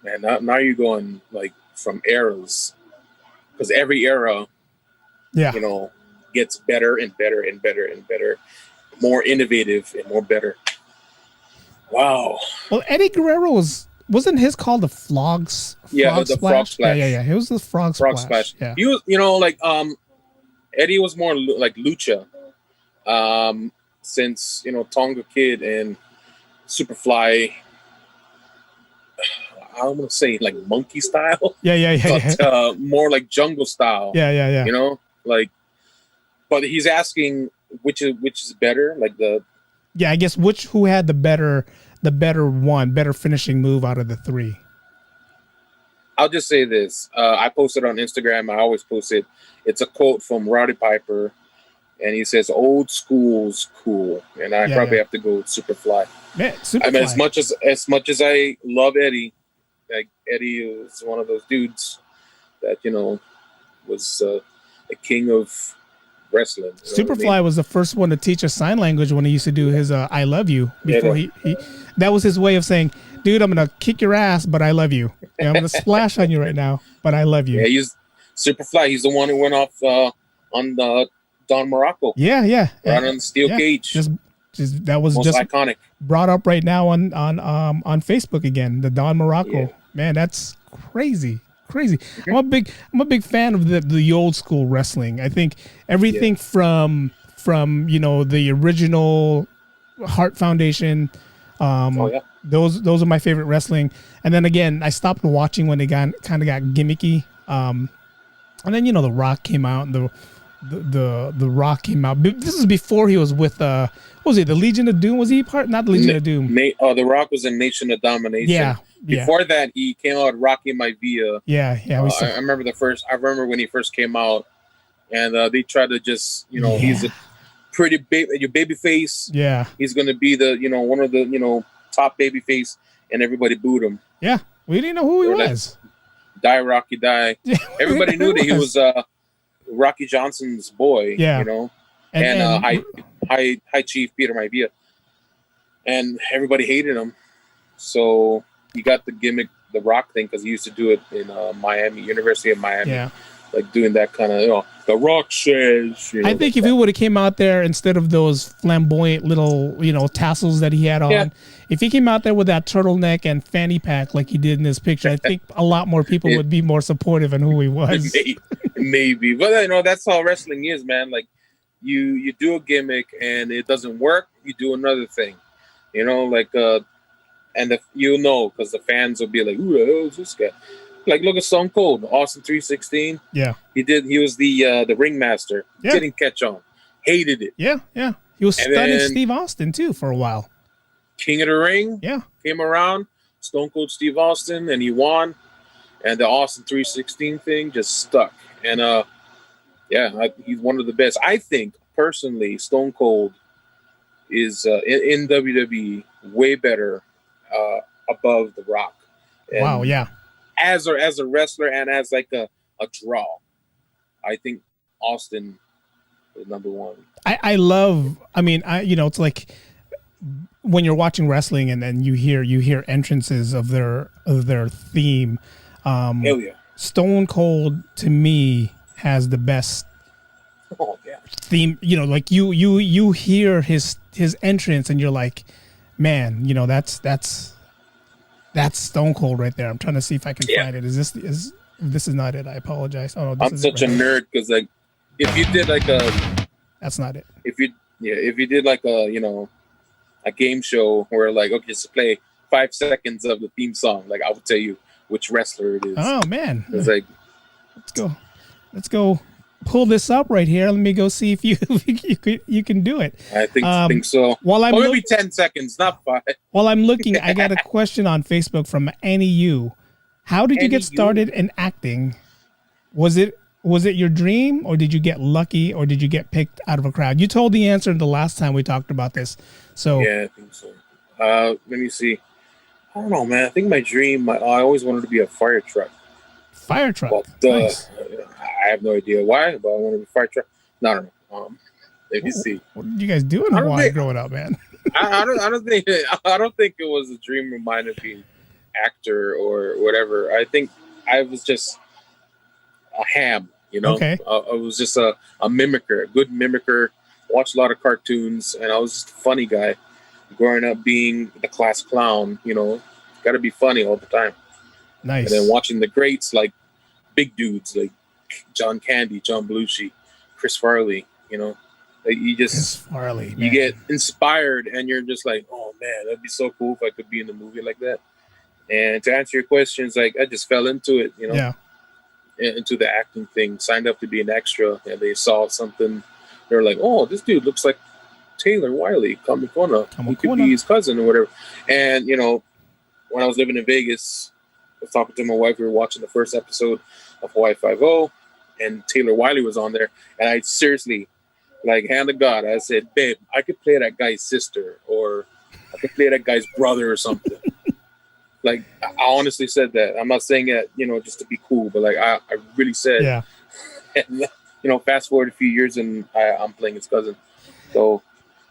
Man, now you're going like from eras. Because every era, gets better and better and better and better, more innovative and more better. Wow. Well, Eddie Guerrero wasn't his called the frog splash? Frog splash. Yeah. It was the frog splash. Yeah. He was, Eddie was more like lucha. Since Tonga Kid and Superfly, I don't want to say like monkey style. But more like jungle style. Yeah. But he's asking which is better, like the. Yeah, I guess who had the better finishing move out of the three. I'll just say this. I posted on Instagram. I always post it. It's a quote from Roddy Piper, and he says, "Old school's cool," and I probably have to go with Superfly. Man, Superfly. I mean, as much as I love Eddie. Like Eddie was one of those dudes that was the king of wrestling. Superfly was the first one to teach us sign language when he used to do his "I love you" before he that was his way of saying, "Dude, I'm gonna kick your ass, but I love you. And I'm gonna splash on you right now, but I love you." Yeah, he's Superfly. He's the one who went off on the Don Morocco. Yeah. Right on the steel cage. That was most just iconic. Brought up right now on Facebook again. The Don Morocco, man, that's crazy. I'm a big fan of the old school wrestling. I think everything from the original Hart Foundation. Those are my favorite wrestling. And then again, I stopped watching when they kind of got gimmicky. And then The Rock came out, and the Rock came out. This is before he was with what was he, the Legion of Doom? Was he part? Not the Legion of Doom. The Rock was in Nation of Domination. Yeah. Before that, he came out Rocky Maivia. Yeah. I remember I remember when he first came out, and they tried to just he's a pretty baby face. Yeah. He's gonna be the one of the top baby face, and everybody booed him. Yeah, we didn't know who he was. Die Rocky Die. Everybody knew that he was Rocky Johnson's boy. Yeah. And High Chief Peter Maivia, and everybody hated him. So he got the gimmick, the Rock thing, because he used to do it in Miami, University of Miami, like doing that kind of the Rock says. I think if he would have came out there instead of those flamboyant little tassels that he had on, if he came out there with that turtleneck and fanny pack like he did in this picture, I think a lot more people would be more supportive in who he was. Maybe, but that's how wrestling is, man. Like. You do a gimmick and it doesn't work, you do another thing, and because the fans will be like, "Who the hell is this guy?" Like, look at Stone Cold, Austin 316. Yeah, he was the ringmaster. Didn't catch on, hated it. Yeah, he was stunning Steve Austin too for a while. King of the Ring, came around, Stone Cold Steve Austin, and he won, and the Austin 316 thing just stuck, and he's one of the best. I think personally, Stone Cold is in WWE way better above The Rock. And wow, yeah. As a wrestler and as like a draw, I think Austin is number one. It's like when you're watching wrestling and then you hear entrances of their theme. Hell yeah. Stone Cold to me has the best theme. Like you hear his entrance and you're like, man, that's Stone Cold right there. I'm trying to see if I can find it. This is not it. I apologize. Oh, no, I'm such a nerd because like if you did like that's not it. If you did like a game show where like, okay, just play 5 seconds of the theme song, like I would tell you which wrestler it is. Oh man, It's like, let's go pull this up right here. Let me go see if you can do it. I think so. While I'm maybe 10 seconds, not 5. While I'm looking, I got a question on Facebook from Annie U. How did you get started in acting? Was it your dream, or did you get lucky, or did you get picked out of a crowd? You told the answer the last time we talked about this. So yeah, I think so. Let me see. I don't know, man. I think my dream, I always wanted to be a fire truck. Fire truck. But, nice. I have no idea why, but I want to be a fire truck. No, I don't know. Let me see. What did you guys do in Hawaii growing up, man? I don't think it was a dream of mine to be an actor or whatever. I think I was just a ham, you know. Okay. I was just a mimicker, a good mimicker. Watched a lot of cartoons, and I was just a funny guy. Growing up, being the class clown, you know, got to be funny all the time. Nice. And then watching the greats, like big dudes like John Candy, John Belushi, Chris Farley, you know, like you just you get inspired, and you're just like, oh man, that'd be so cool if I could be in a movie like that. And to answer your questions, like I just fell into it, you know, into the acting thing. Signed up to be an extra, and they saw something. They're like, oh, this dude looks like Taylor Wiley, Kamikona. He could be his cousin or whatever. And you know, when I was living in Vegas, I was talking to my wife. We were watching the first episode of Hawaii Five-0, and Taylor Wiley was on there. And I seriously, like, hand to God, I said, babe, I could play that guy's sister, or I could play that guy's brother or something. Like, I honestly said that. I'm not saying that, you know, just to be cool, but like, I really said. Yeah. And, you know, fast forward a few years, and I'm playing his cousin. So,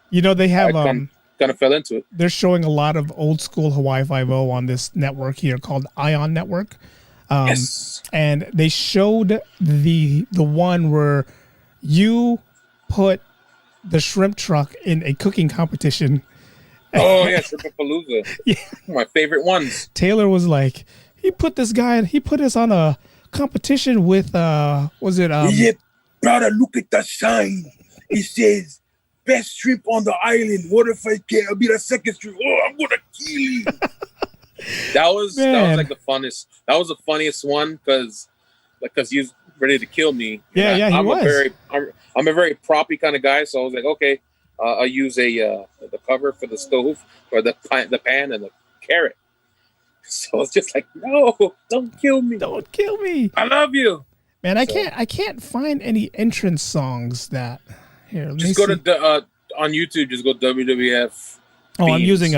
you know, they have kind of fell into it. They're showing a lot of old school Hawaii Five-0 on this network here called Ion Network. Yes. And they showed the one where you put the shrimp truck in a cooking competition. Oh yeah, Shrimpapalooza. Yeah, my favorite ones. Taylor was like, he put us on a competition with was it yeah, brother, look at the sign. It says best shrimp on the island. What if I can't? I'll be the second shrimp. Oh, I'm gonna kill you. That was like the funnest. That was the funniest one because he was ready to kill me. Yeah, he was. I'm a very proppy kind of guy, so I was like, okay, I'll use the cover for the stove, or the pan and the carrot. So it's just like, no, don't kill me. Don't kill me. I love you. Man, I can't find any entrance songs that here. Just go to on YouTube. Just go WWF. Oh, I'm using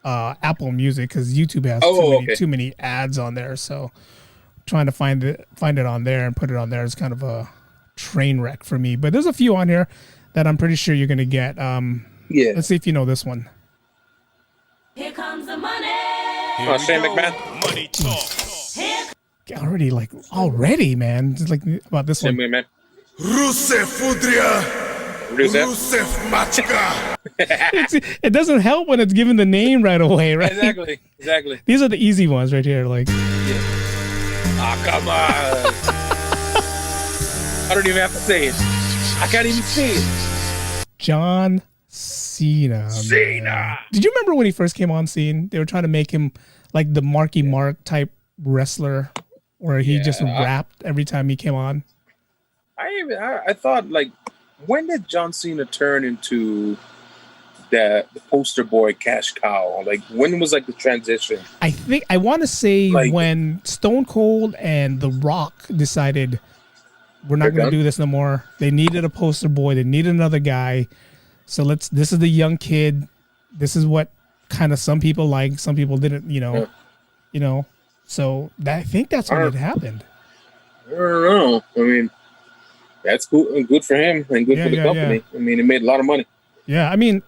Apple Music because YouTube has too many ads on there. So trying to find it on there and put it on there is kind of a train wreck for me. But there's a few on here that I'm pretty sure you're gonna get. Yeah. Let's see if you know this one. Here comes the money. Shane McMahon. Money talk. Already, man. Just like about this Shane one. McMahon. Rusev Fudria. Rusev Machka. It doesn't help when it's given the name right away, right? Exactly. These are the easy ones right here. Like, come on. I don't even have to say it. I can't even say it. John Cena. Man. Did you remember when he first came on scene? They were trying to make him like the Marky Mark type wrestler, where he just rapped every time he came on. I thought, like, when did John Cena turn into the poster boy cash cow? Like, when was like the transition? I want to say when Stone Cold and The Rock decided we're not going to do this no more. They needed a poster boy. They needed another guy. So this is the young kid. This is what kind of some people like. Some people didn't, you know. So I think that's when it happened. I don't know. I mean, that's cool. Good for him and good for the company. Yeah. I mean, it made a lot of money. Yeah, I mean,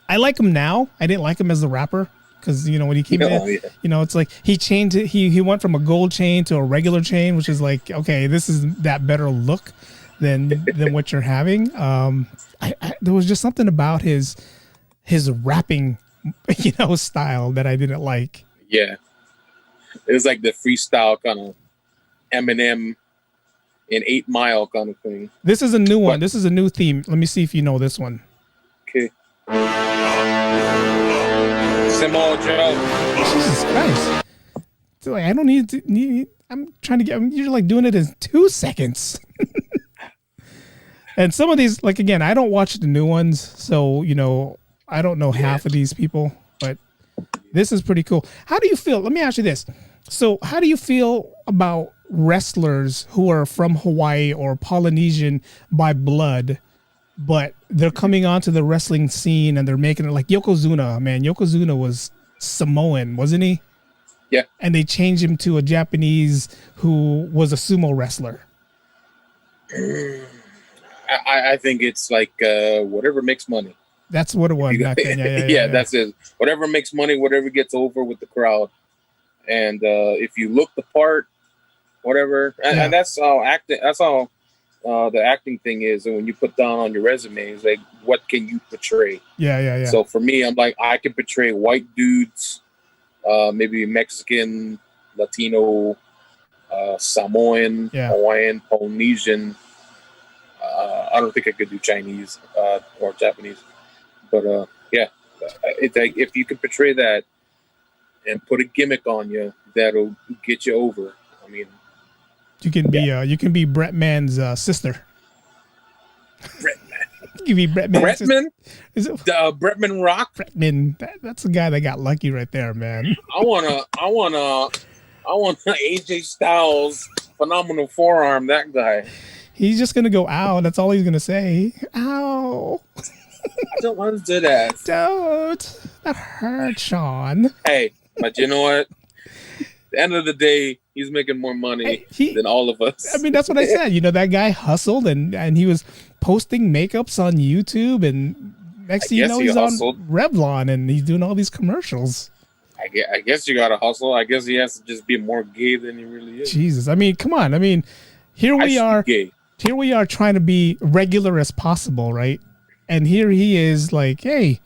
I like him now. I didn't like him as the rapper because, you know, when he came in, you know, it's like he changed it. He went from a gold chain to a regular chain, which is like, okay, this is that better look than what you're having. There was just something about his rapping, you know, style that I didn't like. Yeah, it was like the freestyle kind of Eminem in 8 Mile kind of thing. This is a new one. This is a new theme. Let me see if you know this one. Okay. Samoa Joe. Jesus Christ. So like, I don't need. I'm trying to get. You're like doing it in 2 seconds. And some of these, like again, I don't watch the new ones, so I don't know half of these people, but this is pretty cool. How do you feel? Let me ask you this. So, how do you feel about wrestlers who are from Hawaii or Polynesian by blood, but they're coming onto the wrestling scene and they're making it like Yokozuna? Man, Yokozuna was Samoan, wasn't he? Yeah. And they changed him to a Japanese who was a sumo wrestler. I think it's like whatever makes money. That's what it was back then. Yeah, that's it. Whatever makes money, whatever gets over with the crowd. And if you look the part, whatever, and that's all acting. That's all the acting thing is. And when you put down on your resume, is like, what can you portray? Yeah. So for me, I'm like, I can portray white dudes, maybe Mexican, Latino, Samoan, Hawaiian, Polynesian. I don't think I could do Chinese or Japanese, but it's like if you can portray that and put a gimmick on you, that'll get you over. I mean, you can be Brett Mann's sister. Brett Mann. You can be Brett Mann's sister. Is it Bretman Rock? Bretman. That's the guy that got lucky right there, man. I want AJ Styles phenomenal forearm. That guy. He's just gonna go ow. That's all he's gonna say. Ow. I don't want to do that. Don't. That hurt, Shawn. Hey, but you know what? At the end of the day, he's making more money than all of us. I mean, that's what I said. That guy hustled and he was posting makeups on YouTube, and next thing you know, he's hustled on Revlon and he's doing all these commercials. I guess you gotta hustle. I guess he has to just be more gay than he really is. Jesus. I mean, come on. I mean, here we are. Here we are trying to be regular as possible, right? And here he is like, hey,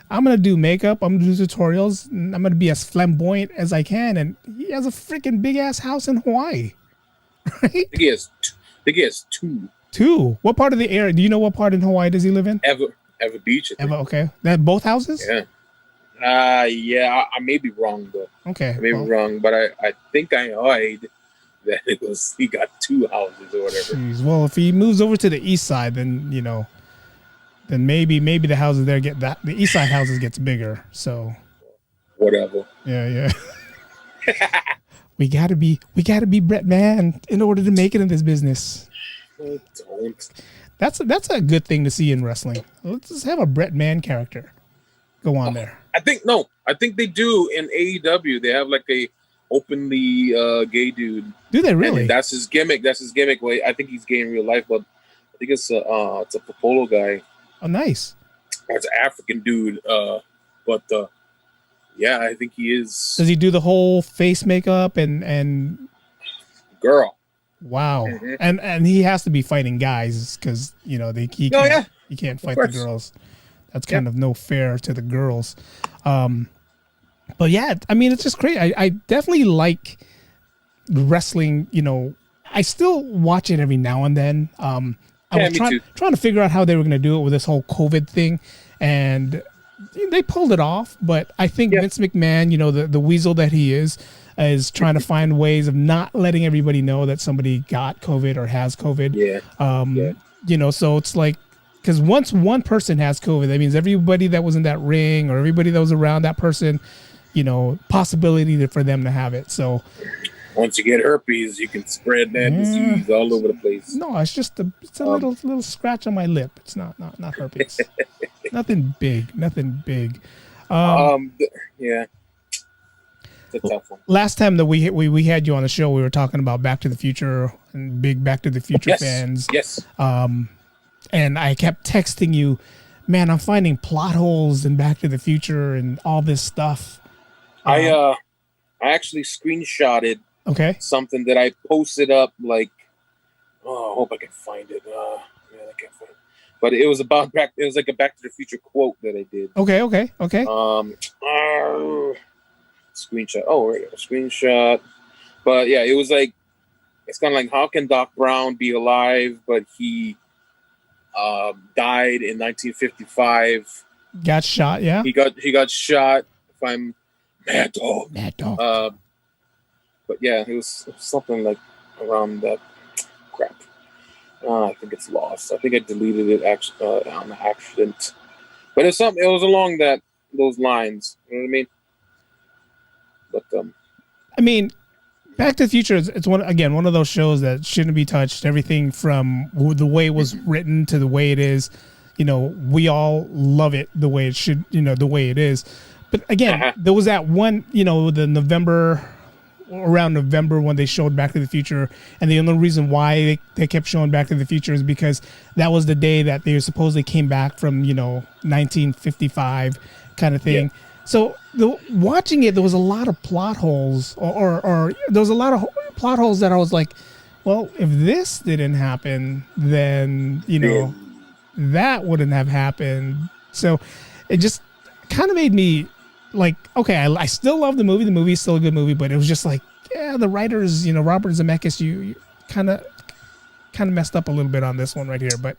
I'm going to do makeup. I'm going to do tutorials. And I'm going to be as flamboyant as I can. And he has a freaking big ass house in Hawaii, right? I think he has two. Two? What part of the area? Do you know what part in Hawaii does he live in? Ever Beach. Okay. That both houses? Yeah. I may be wrong, though. Okay. I may be wrong, but I think I heard that he got two houses or whatever. Jeez. Well, if he moves over to the east side, then then maybe the houses there the east side houses gets bigger. So whatever. Yeah. we gotta be Brett Mann in order to make it in this business. Don't. That's a good thing to see in wrestling. Let's just have a Brett Mann character go on there. I think they do in AEW. They have like a openly gay dude. Do they really? And that's his gimmick. Well, I think he's gay in real life, but I think it's a Popolo guy. Oh, nice. It's an African dude. But I think he is. Does he do the whole face makeup and girl? Wow. Mm-hmm. And he has to be fighting guys because he can't fight the girls. That's kind of no fair to the girls. But yeah, I mean, it's just great. I definitely like wrestling. I still watch it every now and then. I was trying to figure out how they were going to do it with this whole COVID thing, and they pulled it off. But I think Vince McMahon, the weasel that he is trying to find ways of not letting everybody know that somebody got COVID or has COVID. So it's like, because once one person has COVID, that means everybody that was in that ring or everybody that was around that person, possibility for them to have it. So once you get herpes, you can spread that disease all over the place. No, it's just a little scratch on my lip. It's not herpes. Nothing big. Yeah. It's a tough one. Last time that we had you on the show, we were talking about Back to the Future and big Back to the Future fans. Yes. And I kept texting you, man, I'm finding plot holes in Back to the Future and all this stuff. I actually screenshotted something that I posted up. Like, I hope I can find it. Man, I can't find it. But it was about it was like a Back to the Future quote that I did. Okay. Screenshot. Oh, right, a screenshot. But yeah, it was like, it's kind of like, how can Doc Brown be alive, but he died in 1955? Got shot, yeah. He got shot I'm Mad Dog. Mad Dog. But yeah, it was something like around that crap. I think it's lost. I think I deleted it actually on accident. But it's something. It was along those lines. You know what I mean? But I mean, Back to the Future is it's one of those shows that shouldn't be touched. Everything from the way it was written to the way it is, we all love it the way it should, the way it is. But again, there was that one, around November when they showed Back to the Future, and the only reason why they kept showing Back to the Future is because that was the day that they supposedly came back from 1955 kind of thing. Yeah. So watching it, there was a lot of plot holes, or there was a lot of plot holes that I was like, well, if this didn't happen, then that wouldn't have happened. So it just kind of made me like, okay, I still love the movie. The movie is still a good movie, but it was just like, yeah, the writers, Robert Zemeckis, you kind of messed up a little bit on this one right here. But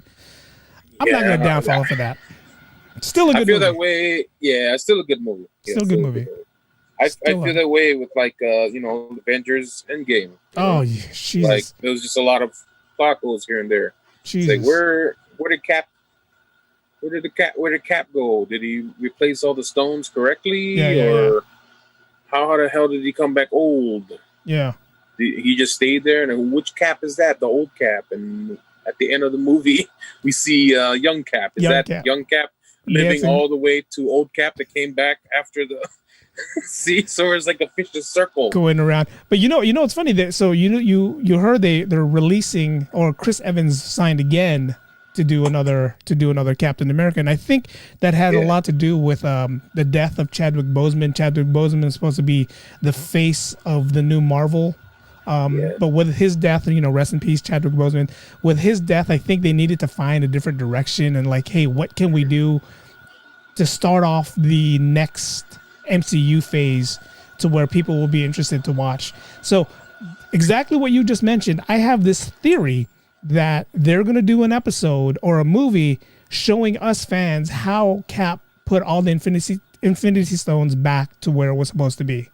I'm not going to downfall for that. Still a good movie. I feel that way. Yeah, it's still a good movie. Still a good movie. I feel that way with Avengers Endgame. Oh, yeah, Jesus. Like there was just a lot of plot holes here and there. Jesus. It's like where did Cap go? Did he replace all the stones correctly, or how the hell did he come back old? Yeah, he just stayed there, and which Cap is that? The old Cap. And at the end of the movie, we see young Cap. Is that young Cap living all the way to old Cap that came back after the? See, so it's like a vicious circle going around. But it's funny that you heard they're releasing, or Chris Evans signed again to do another Captain America, and I think that had a lot to do with the death of Chadwick Boseman. Chadwick Boseman is supposed to be the face of the new Marvel, but with his death, rest in peace, Chadwick Boseman. With his death, I think they needed to find a different direction and like, hey, what can we do to start off the next MCU phase to where people will be interested to watch. So exactly what you just mentioned, I have this theory that they're going to do an episode or a movie showing us fans how Cap put all the Infinity Stones back to where it was supposed to be.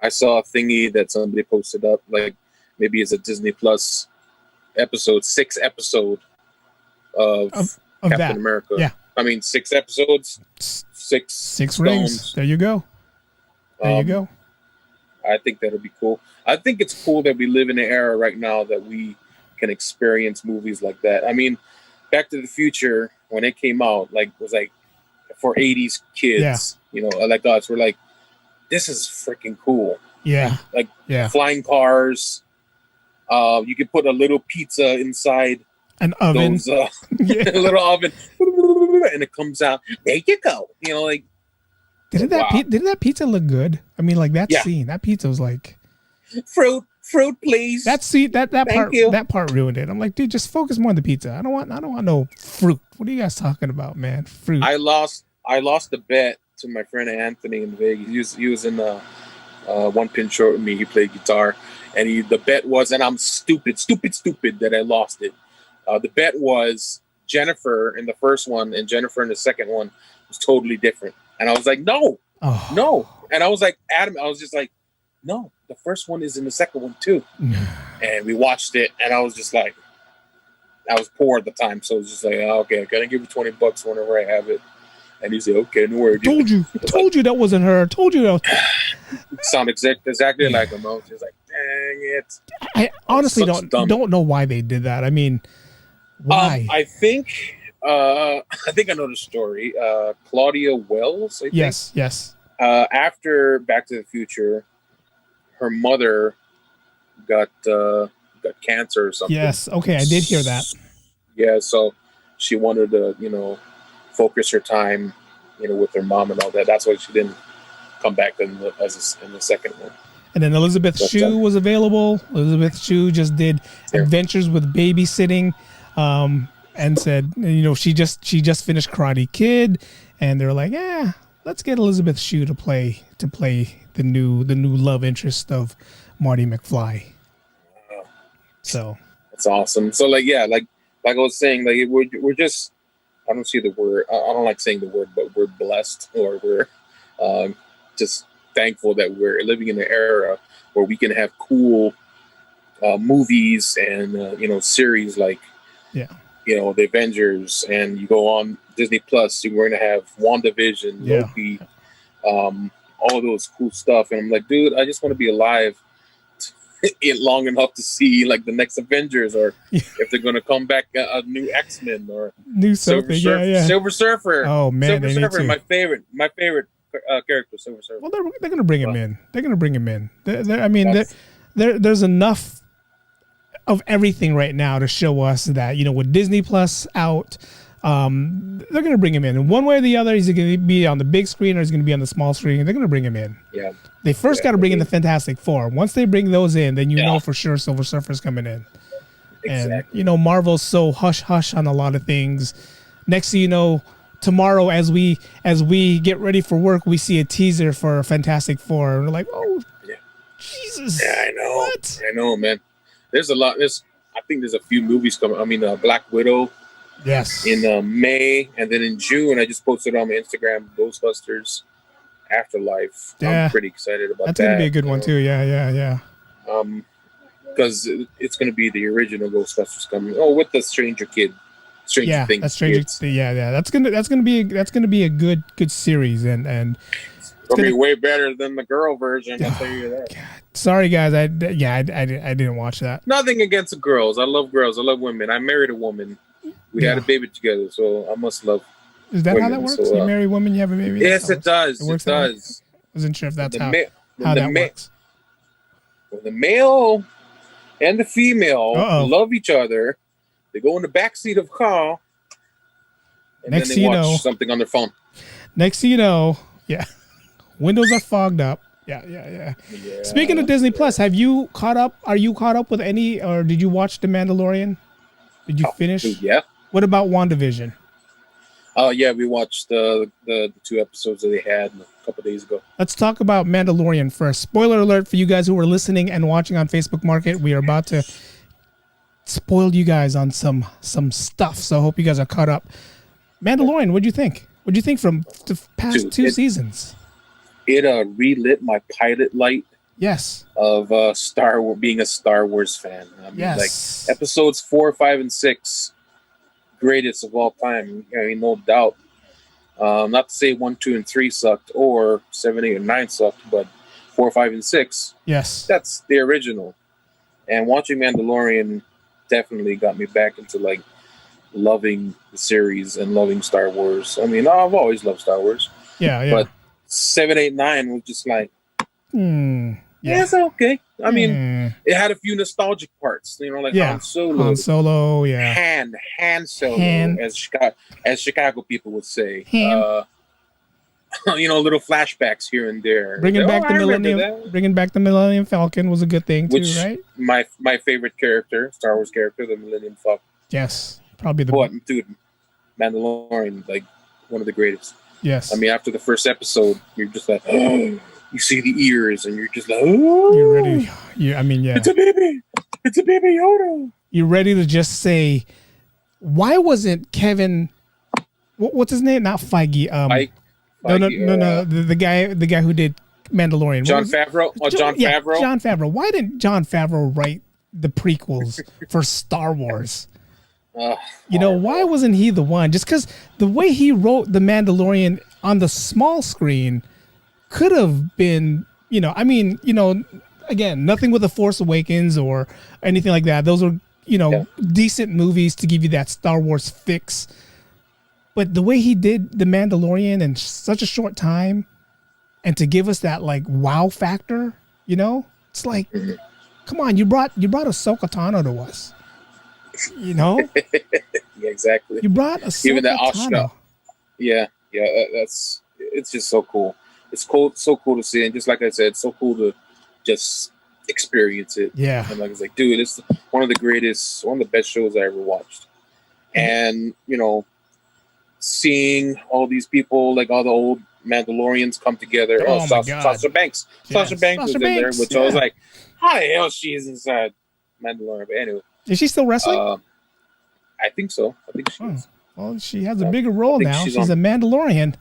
I saw a thingy that somebody posted up, like maybe it's a Disney Plus episode, 6 episode of Captain that. America. Yeah. I mean, 6 episodes, 6 rings. There you go. You go. I think that'll be cool. I think it's cool that we live in an era right now that we can experience movies like that. I mean, Back to the Future, when it came out, was for 80s kids, like us, we're like, this is freaking cool. Yeah. Flying cars. You can put a little pizza inside an oven. A little oven. And it comes out. There you go. Didn't that pizza look good? I mean, like that scene, that pizza was like fruit, please. That part ruined it. I'm like, dude, just focus more on the pizza. I don't want no fruit. What are you guys talking about, man? Fruit. I lost the bet to my friend Anthony in Vegas. He was in the One Pin Short with me. He played guitar, and the bet was, and I'm stupid that I lost it. The bet was Jennifer in the first one and Jennifer in the second one was totally different. And I was like, no. And I was like, Adam, I was just like, no, the first one is in the second one too. And we watched it, and I was just like, I was poor at the time, so I was just like, oh, okay, I'm gonna give you $20 whenever I have it. And he said, okay, no worries. Told you that wasn't her. Told you that was... Sound exactly like him. I was just like, dang it. I honestly don't know why they did that. I mean, why? I think I know the story. Claudia Wells, I think. Yes. After Back to the Future, her mother got cancer or something. Yes. Okay, I did hear that. Yeah, so she wanted to, focus her time, with her mom and all that. That's why she didn't come back in the second one. And then Elizabeth Shue was available. Elizabeth Shue just did Adventures with Babysitting, and said, she just finished Karate Kid, and they're like, yeah, let's get Elizabeth Shue to play the new love interest of Marty McFly. So that's awesome. So like I was saying, we're just, I don't see the word. I don't like saying the word, but we're blessed, or we're just thankful that we're living in an era where we can have cool movies and series like Yeah. The Avengers, and you go on Disney Plus, you're going to have WandaVision, Yeah. Loki, all those cool stuff. And I'm like, dude, I just want to be alive long enough to see like the next Avengers, or if they're going to come back a new X-Men or New something. Silver Surfer. Oh man, Silver Surfer, my favorite character, Silver Surfer. Well, they're going to bring him in. They're going to bring him in. There's enough of everything right now to show us that, with Disney Plus out, they're going to bring him in. And one way or the other, he's going to be on the big screen or he's going to be on the small screen. They're going to bring him in. Yeah. They first got to bring in the Fantastic Four. Once they bring those in, then you know for sure Silver Surfer's coming in. Exactly. And, Marvel's so hush-hush on a lot of things. Next thing you know, tomorrow as we get ready for work, we see a teaser for Fantastic Four. And we're like, oh, Jesus. Yeah, I know. What? I know, man. There's a lot. I think there's a few movies coming. I mean, Black Widow. Yes. In May, and then in June, I just posted on my Instagram Ghostbusters Afterlife. Yeah. I'm pretty excited about that. That's gonna be a good one too. Yeah. Because it's gonna be the original Ghostbusters coming. Oh, with the Stranger Things. That's Stranger. Yeah. That's gonna be a good series, and it's gonna be way better than the girl version. I'll tell you that. God. Sorry, guys. I didn't watch that. Nothing against the girls. I love girls. I love women. I married a woman. We had a baby together, so I must love. Is that women, how that works? So, you marry women, you have a baby. Yes, it does. It does. Wasn't sure if that's how that works. When the male and the female love each other, they go in the backseat of a car, and then they watch something on their phone. Next thing you know, windows are fogged up. Yeah. Speaking of Disney Plus, have you caught up? Are you caught up with any, or did you watch The Mandalorian? Did you finish? Yeah. What about WandaVision? Yeah, we watched the 2 episodes that they had a couple days ago. Let's talk about Mandalorian first. Spoiler alert for you guys who are listening and watching on Facebook Market. We are about to spoil you guys on some stuff, so I hope you guys are caught up. Mandalorian, what'd you think? What'd you think from the past 2 seasons? It relit my pilot light. Yes. Of being a Star Wars fan. I mean, like episodes 4, 5, and 6, greatest of all time. I mean, no doubt. Not to say 1, 2, and 3 sucked, or 7, 8, and 9 sucked, but 4, 5, and 6. Yes. That's the original. And watching Mandalorian definitely got me back into like loving the series and loving Star Wars. I mean, I've always loved Star Wars. Yeah. But 7, 8, 9 was just like, yeah, it's okay. I mean, it had a few nostalgic parts, like Han Solo, Han Solo, as Chicago people would say. Little flashbacks here and there. Bringing back the Millennium Falcon was a good thing too, right? My favorite character, Star Wars character, the Millennium Falcon. Yes, probably dude, Mandalorian, like one of the greatest. Yes. I mean, after the first episode, you're just like, oh. You see the ears, and you're just like, oh, you're ready. It's a baby. It's a baby Yoda. You're ready to just say, why wasn't Kevin? What's his name? Not Feige. Feige. No. The guy who did Mandalorian. Jon Favreau. Jon Favreau. Jon Favreau. Why didn't Jon Favreau write the prequels for Star Wars? Why wasn't he the one? Just because the way he wrote the Mandalorian on the small screen could have been, again, nothing with The Force Awakens or anything like that. Those are, decent movies to give you that Star Wars fix. But the way he did The Mandalorian in such a short time, and to give us that like wow factor, it's like, come on, you brought Ahsoka Tano to us, Yeah, exactly. You brought Ahsoka Tano. Yeah, it's just so cool. It's cool, so cool to see, and just like I said, so cool to just experience it. Yeah, and like it's like, dude, it's one of the best shows I ever watched. And seeing all these people, like all the old Mandalorians come together. Oh my God. Sasha Banks. Sasha Banks was in there, which I was like, how the hell she is inside Mandalorian? But anyway, is she still wrestling? I think so. I think she is. Well, she has a bigger role now. She's a Mandalorian.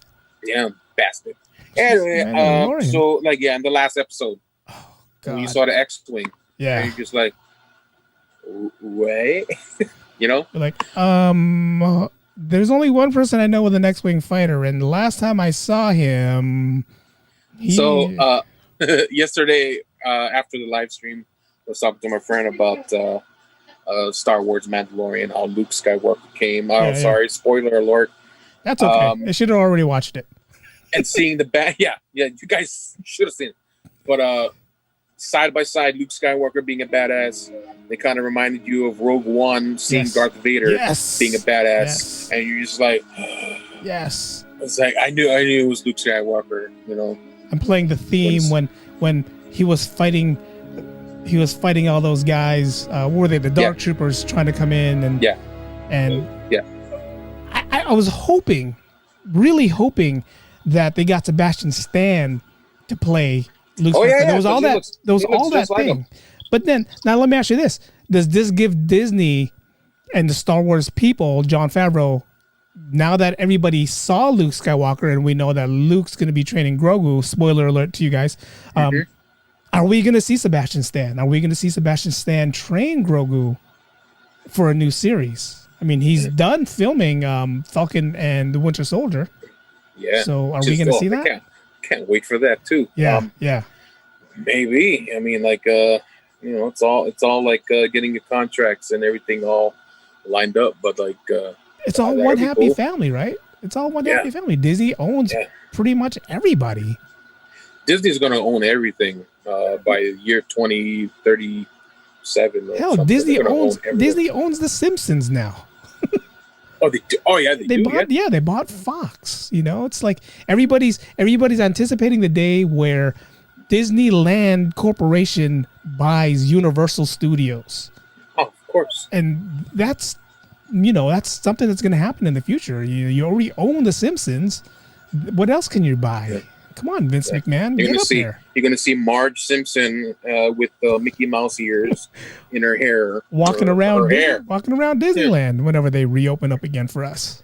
Yeah. bastard. Anyway, Mandalorian. so like in the last episode, when you God. saw the X-wing, Yeah. and you're just like, wait, you know? You're like, there's only one person I know with an X-wing fighter, and the last time I saw him, So yesterday after the live stream, I was talking to my friend about Star Wars Mandalorian, how Luke Skywalker came. Oh, sorry, spoiler alert. That's okay. I should have already watched it. And seeing the back, yeah, you guys should have seen it. But side by side, Luke Skywalker being a badass, they kind of reminded you of Rogue One, seeing Darth Vader being a badass, and you're just like, yes. It's like I knew it was Luke Skywalker. You know, I'm playing the theme when he was fighting. He was fighting all those guys. Were they the Dark Troopers trying to come in and I was hoping, really hoping that they got Sebastian Stan to play Luke. There was all that. There was all that thing. But then now let me ask you this: does this give Disney and the Star Wars people, Jon Favreau, now that everybody saw Luke Skywalker and we know that Luke's going to be training Grogu? Spoiler alert to you guys. Are we going to see Sebastian Stan? Are we going to see Sebastian Stan train Grogu for a new series? I mean, he's done filming Falcon and the Winter Soldier. Yeah. So are we going to see that? Can't wait for that too. Yeah. Yeah. Maybe. I mean, like, it's all like getting your contracts and everything all lined up. But like, it's all one happy family, right? It's all one happy family. Disney owns pretty much everybody. Disney's going to own everything by year 2037. Hell, Disney owns The Simpsons now. Oh, they do. Oh, yeah, they do. They bought Fox. You know, it's like everybody's anticipating the day where Disneyland Corporation buys Universal Studios. Oh, of course. And that's something that's going to happen in the future. You already own The Simpsons. What else can you buy? Yeah. Come on, Vince McMahon. You're going to see Marge Simpson with Mickey Mouse ears in her hair. Walking around Disneyland whenever they reopen up again for us.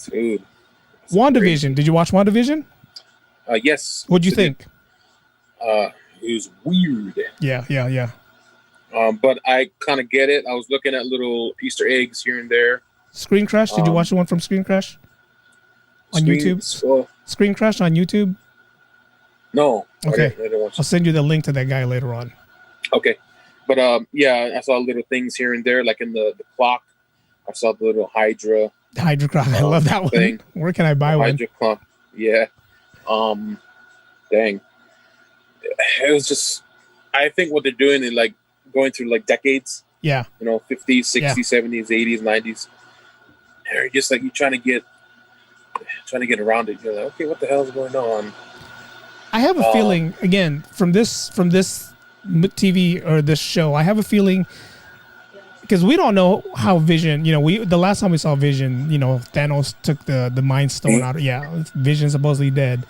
Dude. WandaVision. Did you watch WandaVision? Yes. What'd you think? It was weird. Yeah. But I kind of get it. I was looking at little Easter eggs here and there. Screen Crush. Did you watch the one from Screen Crush? On YouTube? Screen Crush on YouTube? No. Okay. I didn't watch I'll send you the link to that guy later on. Okay. But I saw little things here and there, like in the clock. I saw the little Hydra. The Hydra clock. I love that one. Thing. Where can I buy one? Hydra clock. Yeah. Dang. It was just, I think what they're doing is like going through like decades. Yeah. 50s, 60s, 70s, 80s, 90s. And just like you're trying to get around it. You're like, okay, what the hell is going on? I have a feeling, again, from this TV or this show, I have a feeling, because we don't know how Vision, the last time we saw Vision, Thanos took the Mind Stone out. Yeah, Vision's supposedly dead.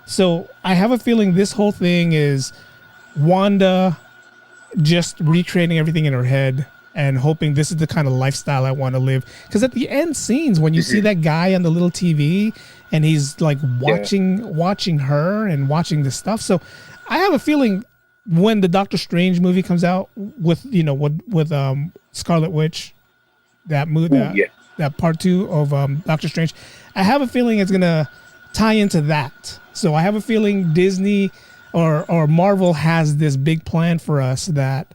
So I have a feeling this whole thing is Wanda just recreating everything in her head and hoping this is the kind of lifestyle I want to live. Because at the end scenes, when you see that guy on the little TV and he's like watching her and watching this stuff. So I have a feeling when the Doctor Strange movie comes out with Scarlet Witch, that movie, that part 2 of Doctor Strange, I have a feeling it's gonna tie into that. So I have a feeling Disney or Marvel has this big plan for us that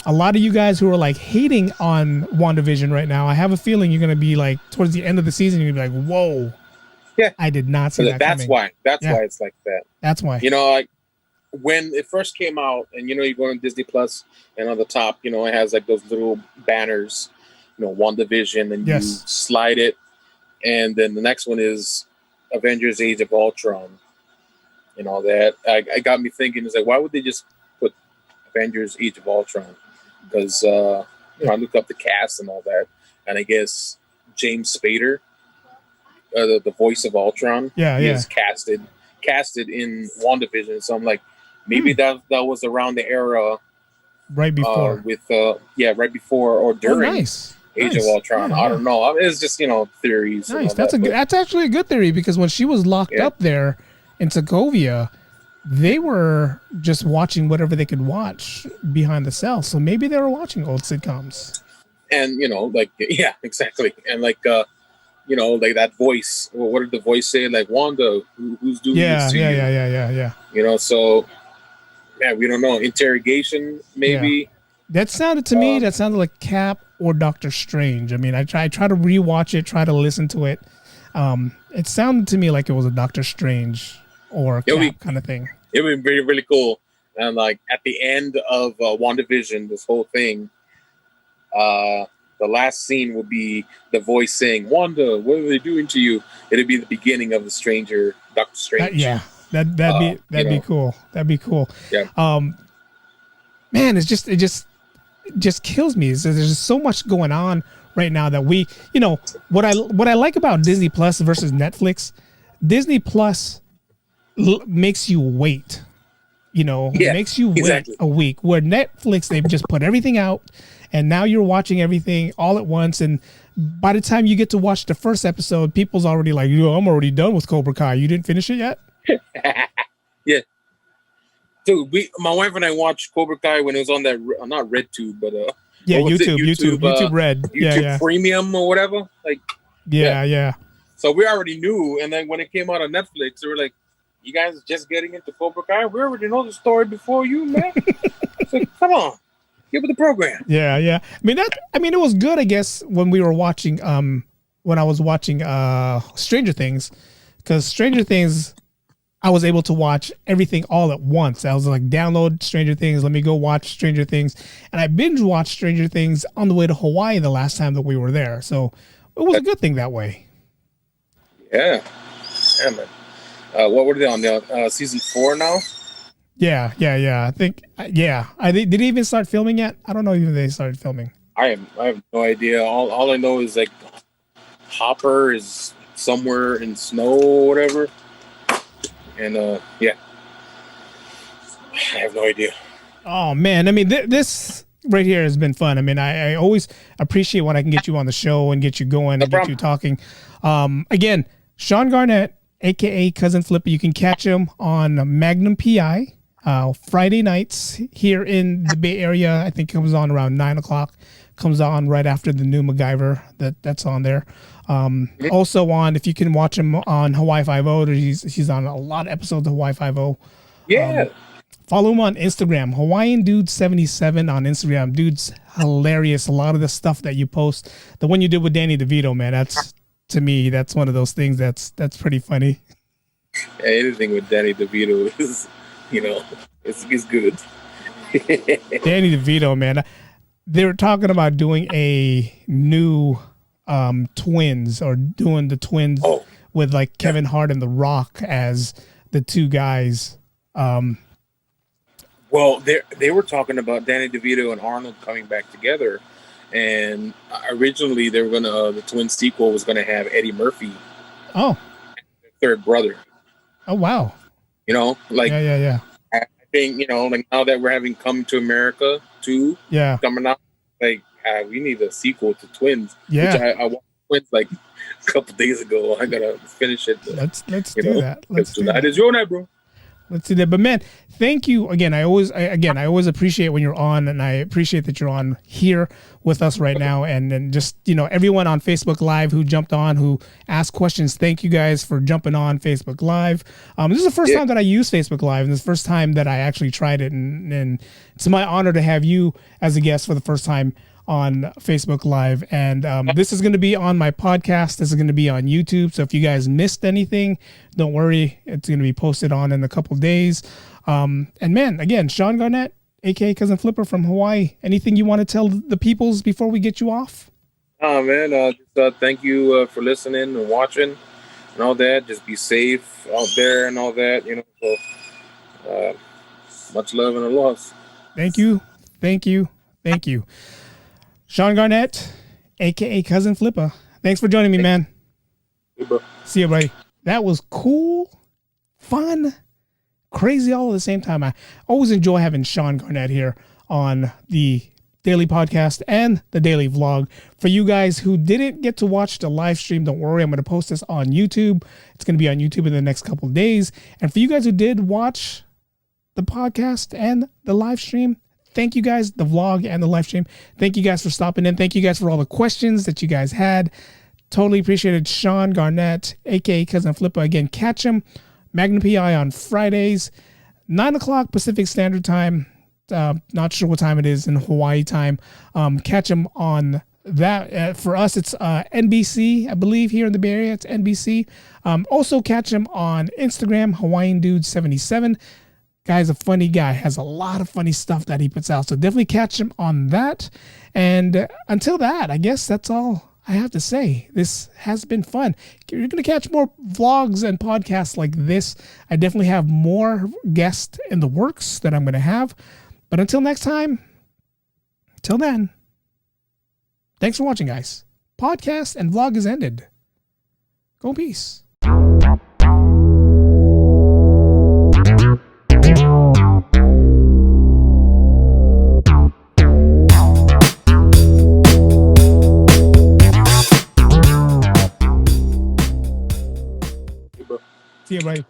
a lot of you guys who are like hating on WandaVision right now, I have a feeling you're gonna be like towards the end of the season, you're gonna be like, whoa. Yeah. I did not see that That's coming. why. That's why it's like that. That's why. Like when it first came out and you go on Disney Plus and on the top, it has like those little banners, WandaVision, and you slide it, and then the next one is Avengers Age of Ultron. And all that, I got me thinking, is like, why would they just put Avengers Age of Ultron? Because I looked up the cast and all that, and I guess James Spader, the voice of Ultron, is casted in WandaVision. So I'm like, maybe that was around the era right before right before or during Age of Ultron. I don't know. It's just theories. Nice. That's actually a good theory, because when she was locked up there in Sokovia, they were just watching whatever they could watch behind the cell. So maybe they were watching old sitcoms. And like, yeah, exactly. And like like that voice. Well, what did the voice say? Like, Wanda, who's doing this to you? Yeah. So yeah, we don't know. Interrogation, maybe. Yeah. That sounded to me. That sounded like Cap or Doctor Strange. I mean, I try to rewatch it, try to listen to it. It sounded to me like it was a Doctor Strange or Cap kind of thing. It would be really, really cool. And like at the end of WandaVision, this whole thing, the last scene will be the voice saying, "Wanda, what are they doing to you?" It'll be the beginning of the Doctor Strange. That'd be cool. That'd be cool. Yeah. Man, it just kills me. There's just so much going on right now that we, what I like about Disney Plus versus Netflix. Disney Plus makes you wait. Makes you wait a week. Where Netflix, they've just put everything out, and now you're watching everything all at once. And by the time you get to watch the first episode, people's already like, I'm already done with Cobra Kai. You didn't finish it yet? Yeah. Dude, my wife and I watched Cobra Kai when it was on that, not RedTube, but YouTube Red. YouTube Premium or whatever. Like, yeah. So we already knew, and then when it came out on Netflix, they were like, "You guys just getting into Cobra Kai? We already know the story before you, man." It's like, come on, give me the program. Yeah. I mean, it was good, I guess, when we were watching. When I was watching Stranger Things, because Stranger Things, I was able to watch everything all at once. I was like, download Stranger Things, let me go watch Stranger Things, and I binge watched Stranger Things on the way to Hawaii the last time that we were there. So it was a good thing that way. Yeah, man. What were they on now? Season 4 now? Yeah. I think, did they even start filming yet? I don't know if they started filming. I have no idea. All I know is like Hopper is somewhere in snow or whatever. And I have no idea. Oh man, I mean, this right here has been fun. I mean, I always appreciate when I can get you on the show and get you going and get you talking. Again, Shawn Garnett, a.k.a. Cuzzin Flippa. You can catch him on Magnum PI Friday nights here in the Bay Area. I think it comes on around 9:00. Comes on right after the new MacGyver that's on there. Also on, if you can watch him on Hawaii Five-0, he's on a lot of episodes of Hawaii Five-0. Yeah. Follow him on Instagram, Hawaiian Dude 77 on Instagram. Dude's hilarious. A lot of the stuff that you post, the one you did with Danny DeVito, man, to me, that's one of those things that's pretty funny. Yeah, anything with Danny DeVito is, it's good. Danny DeVito, man. They were talking about doing a new Twins, or doing the Twins with like Kevin Hart and The Rock as the two guys. Well, they were talking about Danny DeVito and Arnold coming back together, and originally they were the Twins sequel was gonna have Eddie Murphy. Oh, third brother. Oh wow. Yeah. I think like now that we're having Come to America 2 coming out, like we need a sequel to Twins. Yeah. Which I watched Twins like a couple days ago. I gotta finish it. Let's do that. Let's do that. It's your night, bro. Let's do that. But man, thank you again. I always appreciate when you're on, and I appreciate that you're on here with us right now. And just, everyone on Facebook Live who jumped on, who asked questions. Thank you guys for jumping on Facebook Live. This is the first time that I use Facebook Live, and this is the first time that I actually tried it. And it's my honor to have you as a guest for the first time on Facebook Live. And this is going to be on my podcast. This is going to be on YouTube. So if you guys missed anything, don't worry. It's going to be posted on in a couple days. And man, again, Shawn Garnett, a.k.a. Cuzzin Flippa from Hawaii. Anything you want to tell the peoples before we get you off? Oh, man. Just thank you for listening and watching and all that. Just be safe out there and all that, So much love and loss. Thank you. Shawn Garnett, a.k.a. Cuzzin Flippa. Thanks for joining me, man. Hey, bro. See you, buddy. That was cool, fun, crazy all at the same time. I always enjoy having Shawn Garnett here on the daily podcast and the daily vlog. For you guys who didn't get to watch the live stream, don't worry, I'm going to post this on YouTube. It's going to be on YouTube in the next couple of days. And for you guys who did watch the podcast and the live stream, thank you guys, the vlog and the live stream. Thank you guys for stopping in. Thank you guys for all the questions that you guys had. Totally appreciated. Shawn Garnett, a.k.a. Cuzzin Flippa. Again, catch him. Magnum PI on Fridays, 9 o'clock Pacific Standard Time. Not sure what time it is in Hawaii time. Catch him on that. For us, it's NBC, I believe, here in the Bay Area. It's NBC. Also catch him on Instagram, Hawaiian Dude 77. Guy's a funny guy. Has a lot of funny stuff that he puts out. So definitely catch him on that. And until that, I guess that's all I have to say. This has been fun. You're going to catch more vlogs and podcasts like this. I definitely have more guests in the works that I'm going to have. But until next time, till then, thanks for watching, guys. Podcast and vlog is ended. Go in peace. See you, buddy.